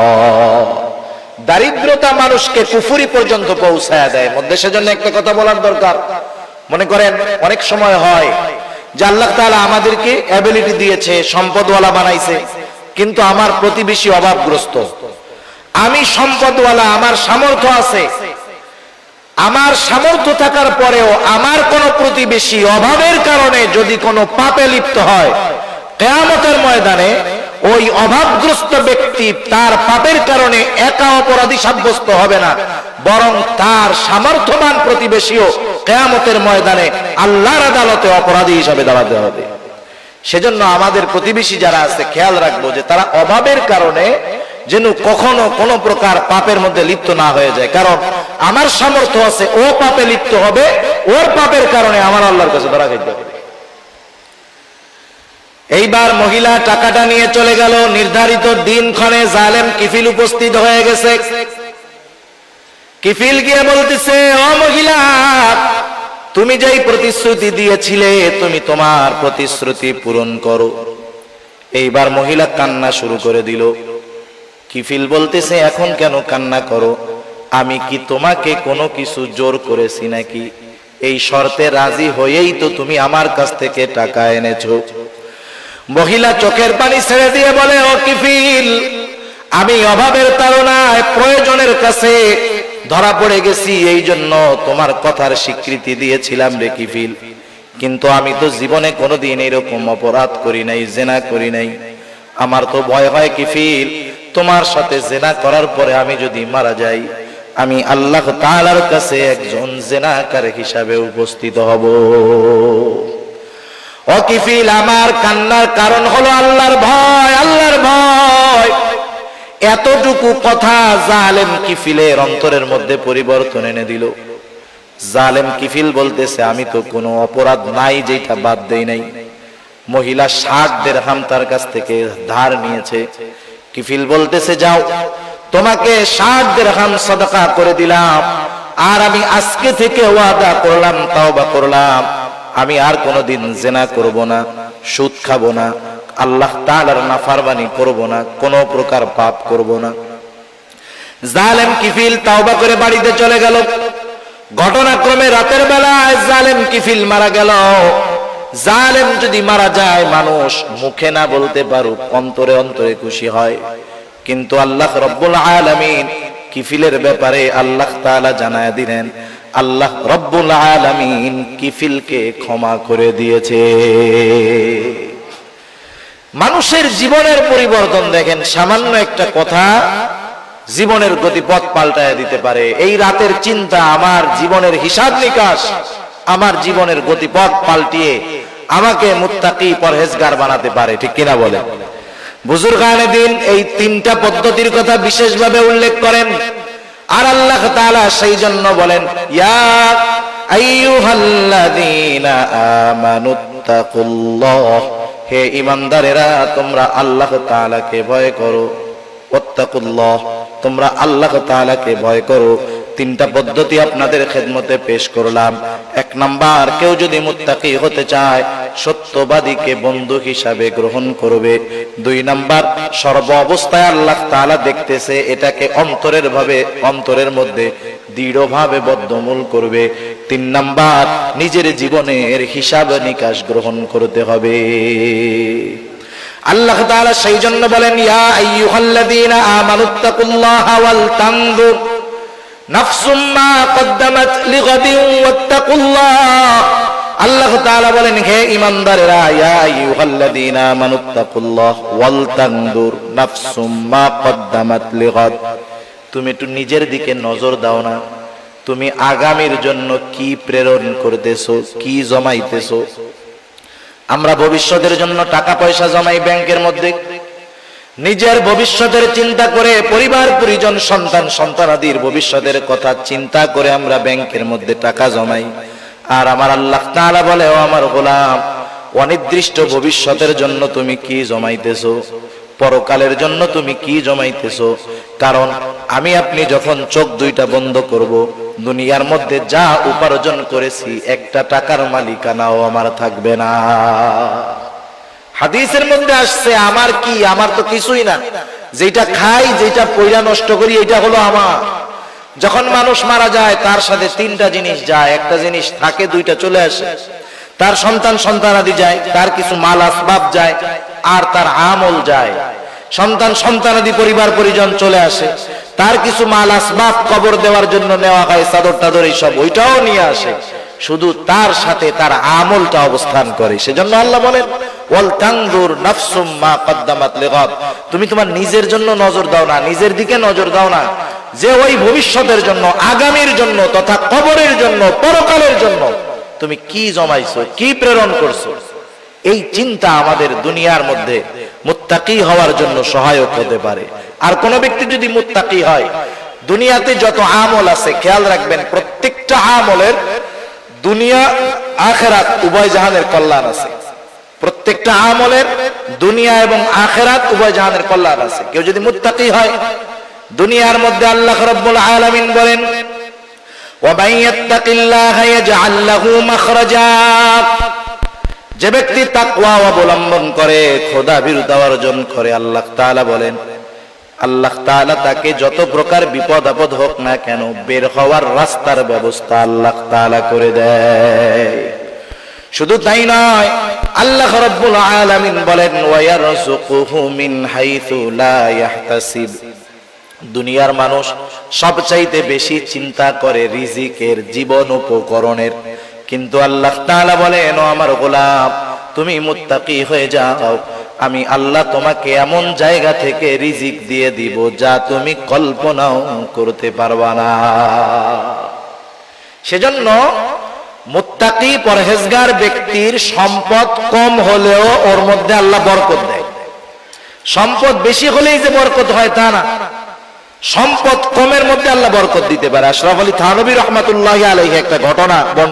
দারিদ্রতা মানুষকে কুফরি পর্যন্ত পৌঁছায় দেয় মধ্যে। সেজন্য একটা কথা বলার দরকার। মনে করেন অনেক সময় হয় যে আল্লাহ তাআলা আমাদেরকে অ্যাবিলিটি দিয়েছে, সম্পদওয়ালা বানাইছে, কিন্তু আমার প্রতিবেশী অভাবগ্রস্ত। আমি সম্পদওয়ালা, আমার সামর্থ্য আছে, আমার সামর্থ্য থাকার পরেও আমার কোন প্রতিবেশী অভাবের কারণে যদি কোনো পাপে লিপ্ত হয়, কিয়ামতের ময়দানে ওই অভাবগ্রস্ত ব্যক্তি তার পাপের কারণে একা অপরাধী সাব্যস্ত হবে না, বরং তার সামর্থ্যবান প্রতিবেশীও কিয়ামতের ময়দানে আল্লাহর আদালতে অপরাধী হিসাবে দাঁড়াতে হবে। সেজন্য আমাদের প্রতিবেশী যারা আছে খেয়াল রাখবো যে তারা অভাবের কারণে যেন কখনো কোনো প্রকার পাপের মধ্যে লিপ্ত না হয়ে যায়। কারণ আমার সামর্থ্য আছে, ও পাপে লিপ্ত হবে, ওর পাপের কারণে আমার আল্লাহর কাছে ধরা খাইতে হবে। এইবার মহিলা টাকাটা নিয়ে চলে গেল। নির্ধারিত দিনক্ষণে জালেম কিফিল উপস্থিত হয়ে গেছে। কিফিল গিয়ে বলতেছে, ও মহিলা, তুমি যেই প্রতিশ্রুতি দিয়েছিলে তুমি তোমার প্রতিশ্রুতি পূরণ করো। এইবার মহিলা কান্না শুরু করে দিল। কিফিল বলতেছে, এখন কেন কান্না করো? আমি কি তোমাকে কোনো কিছু জোর করেছি নাকি? এই শর্তে রাজি হয়েই তো তুমি আমার কাছ থেকে টাকা এনেছো। মহিলা চোখের পানি ছেড়ে দিয়ে বলে, ও কিফিল, আমি অভাবের তাড়নায় প্রয়োজনের কাছে ধরা পড়ে গেছি, এই জন্য তোমার কথার স্বীকৃতি দিয়েছিলাম রে কিফিল। কিন্তু আমি তো জীবনে কোনোদিন এরকম অপরাধ করি নাই, জেনা করি নাই। আমার তো ভয় হয় কিফিল, তোমার সাথে জেনা করার পরে আমি যদি মারা যাই, আমি আল্লাহ তাআলার কাছে একজন জেনাকার হিসাবে উপস্থিত হব। ও কিফিল, আমার কান্নার কারণ হলো আল্লাহর ভয়, আল্লাহর ভয়। এতটুকু কথা জালেম কিফিলের অন্তরের মধ্যে পরিবর্তন এনে দিল। জালেম কিফিল বলতেছে, আমি তো কোনো অপরাধ নাই যেটা বাদ দেই নাই। মহিলা 60 দিরহাম তার কাছ থেকে ধার নিয়েছে। কিফিল বলতেছে, যাও, তোমাকে 60 দিরহাম সাদাকা করে দিলাম, আর আমি আজকে থেকে ওয়াদা করলাম, তাওবা করলাম, আমি আর কোনোদিন জিনা করব না, সুদ খাবো না, আল্লাহ তাআলার নাফরমানি করব না, কোনো প্রকার পাপ করব না। জালেম কিফিল তাওবা করে বাড়িতে চলে গেল। ঘটনাক্রমে রাতের বেলায় জালেম কিফিল মারা গেল। জালেম যদি মারা যায়, মানুষ মুখে না বলতে পারুক, অন্তরে অন্তরে খুশি হয়। কিন্তু আল্লাহ রব্বুল আলামিন কিফিলের ব্যাপারে আল্লাহ তাআলা জানায় দিলেন, আল্লাহ রব্বুল আলামিন কিফিলকে ক্ষমা করে দিয়েছে। মানুষের জীবনের পরিবর্তন দেখেন, সামান্য একটা কথা জীবনের গতিপথ পাল্টায় দিতে পারে। এই রাতের চিন্তা আমার জীবনের হিসাব নিকাশ, আমার জীবনের গতিপথ পাল্টিয়ে আমাকে মুত্তাকি পরহেজগার বানাতে পারে। ঠিক কিনা বলে? বুজুর্গানে দিন এই 3টা পদ্ধতির কথা বিশেষভাবে উল্লেখ করেন। আর আল্লাহ তাআলা সেই জন্য বলেন, ইয়া আইয়ুহাল্লাযীনা আমানুত্তাকুল্লাহ, হে ঈমানদারেরা, তোমরা আল্লাহ তাআলাকে ভয় করো। ওয়াত্তাকুল্লাহ, তোমরা আল্লাহ তাআলাকে ভয় করো। 3টা পদ্ধতি আপনাদের খেদমতে পেশ করলাম। 1 নাম্বার, কেউ যদি মুত্তাকি হতে চায়, সত্যবাদীকে বন্ধু হিসাবে গ্রহণ করবে। 2 নাম্বার, সর্ব অবস্থায় আল্লাহ তাআলা দেখতেছে, এটাকে অন্তরের মধ্যে দৃঢ়ভাবে বদ্ধমূল করবে। 3 নাম্বার, নিজের জীবনের হিসাব নিকাশ গ্রহণ করতে হবে। আল্লাহ তাআলা সেই জন্য বলেন, ইয়া আইয়ুহাল্লাযীনা আমানুত্তাকুল্লাহা ওয়াল তানজুর নাফসুম মা কদ্দামাত লিগাদিন ওয়াত্তাকুল্লাহ। আল্লাহ তাআলা বলেন, হে ঈমানদারেরা, ইয়া আইয়ুহাল্লাযীনা আমানুত্তাকুল্লাহ ওয়াল তানজুর নাফসুম মা কদ্দামাত লিগাদ। তুমি একটু নিজের দিকে নজর দাও না, তুমি আগামীর জন্য কি প্রেরণ করতেছো, কি জমাইতেছো। আমরা ভবিষ্যতের জন্য টাকা পয়সা জমাই ব্যাংকের মধ্যে, নিজের ভবিষ্যতের চিন্তা করে, পরিবার পরিজন সন্তান সন্তানাদির ভবিষ্যতের কথা চিন্তা করে আমরা ব্যাংকের মধ্যে টাকা জমাই। আর আমার আল্লাহ তাআলা বলে, ও আমার গোলাম, অনির্দিষ্ট ভবিষ্যতের জন্য তুমি কি জমাইতেছো, পরকালের জন্য তুমি কি জমাইতেছো। কারণ আমি আপনি যখন চোখ দুইটা বন্ধ করব, দুনিয়ার মধ্যে যা উপার্জন করেছি একটা টাকার মালিকানাও আমার থাকবে না। হাদিসের মধ্যে আসছে, আমার কি, আমার তো কিছুই না, যেটা খাই যেটা পয়লা নষ্ট করি এটা হলো আমার। যখন মানুষ মারা যায় তার সাথে তিনটা জিনিস যায়, একটা জিনিস থাকে, দুইটা চলে আসে। তার সন্তান সন্তানাদি যায়, তার কিছু মাল আসবাব যায়, আর তার আমল যায়। সন্তান সন্তানাদি পরিবার পরিজন চলে আসে, তার কিছু মাল আসবাব কবর দেওয়ার জন্য নেওয়া হয়, চাদর টাদর এইসব, ওইটাও নিয়ে আসে। শুধু তার সাথে তার আমলটা অবস্থান করে। সেজন্য আল্লাহ বলেন, ওয়াল তানজুর নাফসুম মা কদ্দামাত লিগাদ। তুমি তোমার নিজের জন্য নজর দাও না, নিজের দিকে নজর দাও না, যে ওই ভবিষ্যতের জন্য, আগামীর জন্য, তথা কবরের জন্য, পরকালের জন্য তুমি কি জমাইছো, কি প্রেরণ করছো। এই চিন্তা আমাদের দুনিয়ার মধ্যে মুত্তাকি হওয়ার জন্য সহায়ক হতে পারে। আর কোন ব্যক্তি যদি মুত্তাকি হয়, দুনিয়াতে যত আমল আছে, খেয়াল রাখবেন, প্রত্যেকটা আমলের দুনিয়া আখিরাত উভয় জাহানের কল্যাণ আছে। প্রত্যেকটা আমলের দুনিয়া এবং আখিরাত উভয় জাহানের কল্যাণ আছে। কেউ যদি মুত্তাকি হয়, দুনিয়ার মধ্যে আল্লাহ রাব্বুল আলামিন বলেন, ওয়া মান ইয়াত্তাকিল্লাহা ইয়াজআল লাহু মাখরাজা। যে ব্যক্তি তাকওয়া অবলম্বন করে, খোদা বিরুদ্ধ অর্জন করে, আল্লাহ তাআলা বলেন, আল্লাহ তাআলা তাকে যত প্রকার বিপদ আপদ হোক না কেন, বের হওয়ার রাস্তার ব্যবস্থা আল্লাহ তাআলা করে দেয়। শুধু তাই নয়, আল্লাহ রাব্বুল আলামিন বলেন, ওয়া ইয়ারযুকুহু মিন হাইসু লা ইয়াহতাসিব। দুনিয়ার মানুষ সবচাইতে বেশি চিন্তা করে রিজিকের, জীবন উপকরণের, কিন্তু আল্লাহ তাআলা বলেন, ও আমার গোলাম, তুমি মুত্তাকি হয়ে যাও, আমি আল্লাহ তোমাকে এমন জায়গা থেকে রিজিক দিয়ে দিব যা তুমি কল্পনাও করতে পারবা না। সেজন্য মুত্তাকি পরহেজগার ব্যক্তির সম্পদ কম হলেও ওর মধ্যে আল্লাহ বরকত দেয়। সম্পদ বেশি হলেই যে বরকত হয় তা না, সম্পদ কমের মধ্যে আল্লাহ বরকত দিতে পারে। আশরাফ আলী থানভী রহমাতুল্লাহি আলাইহি একটা ঘটনা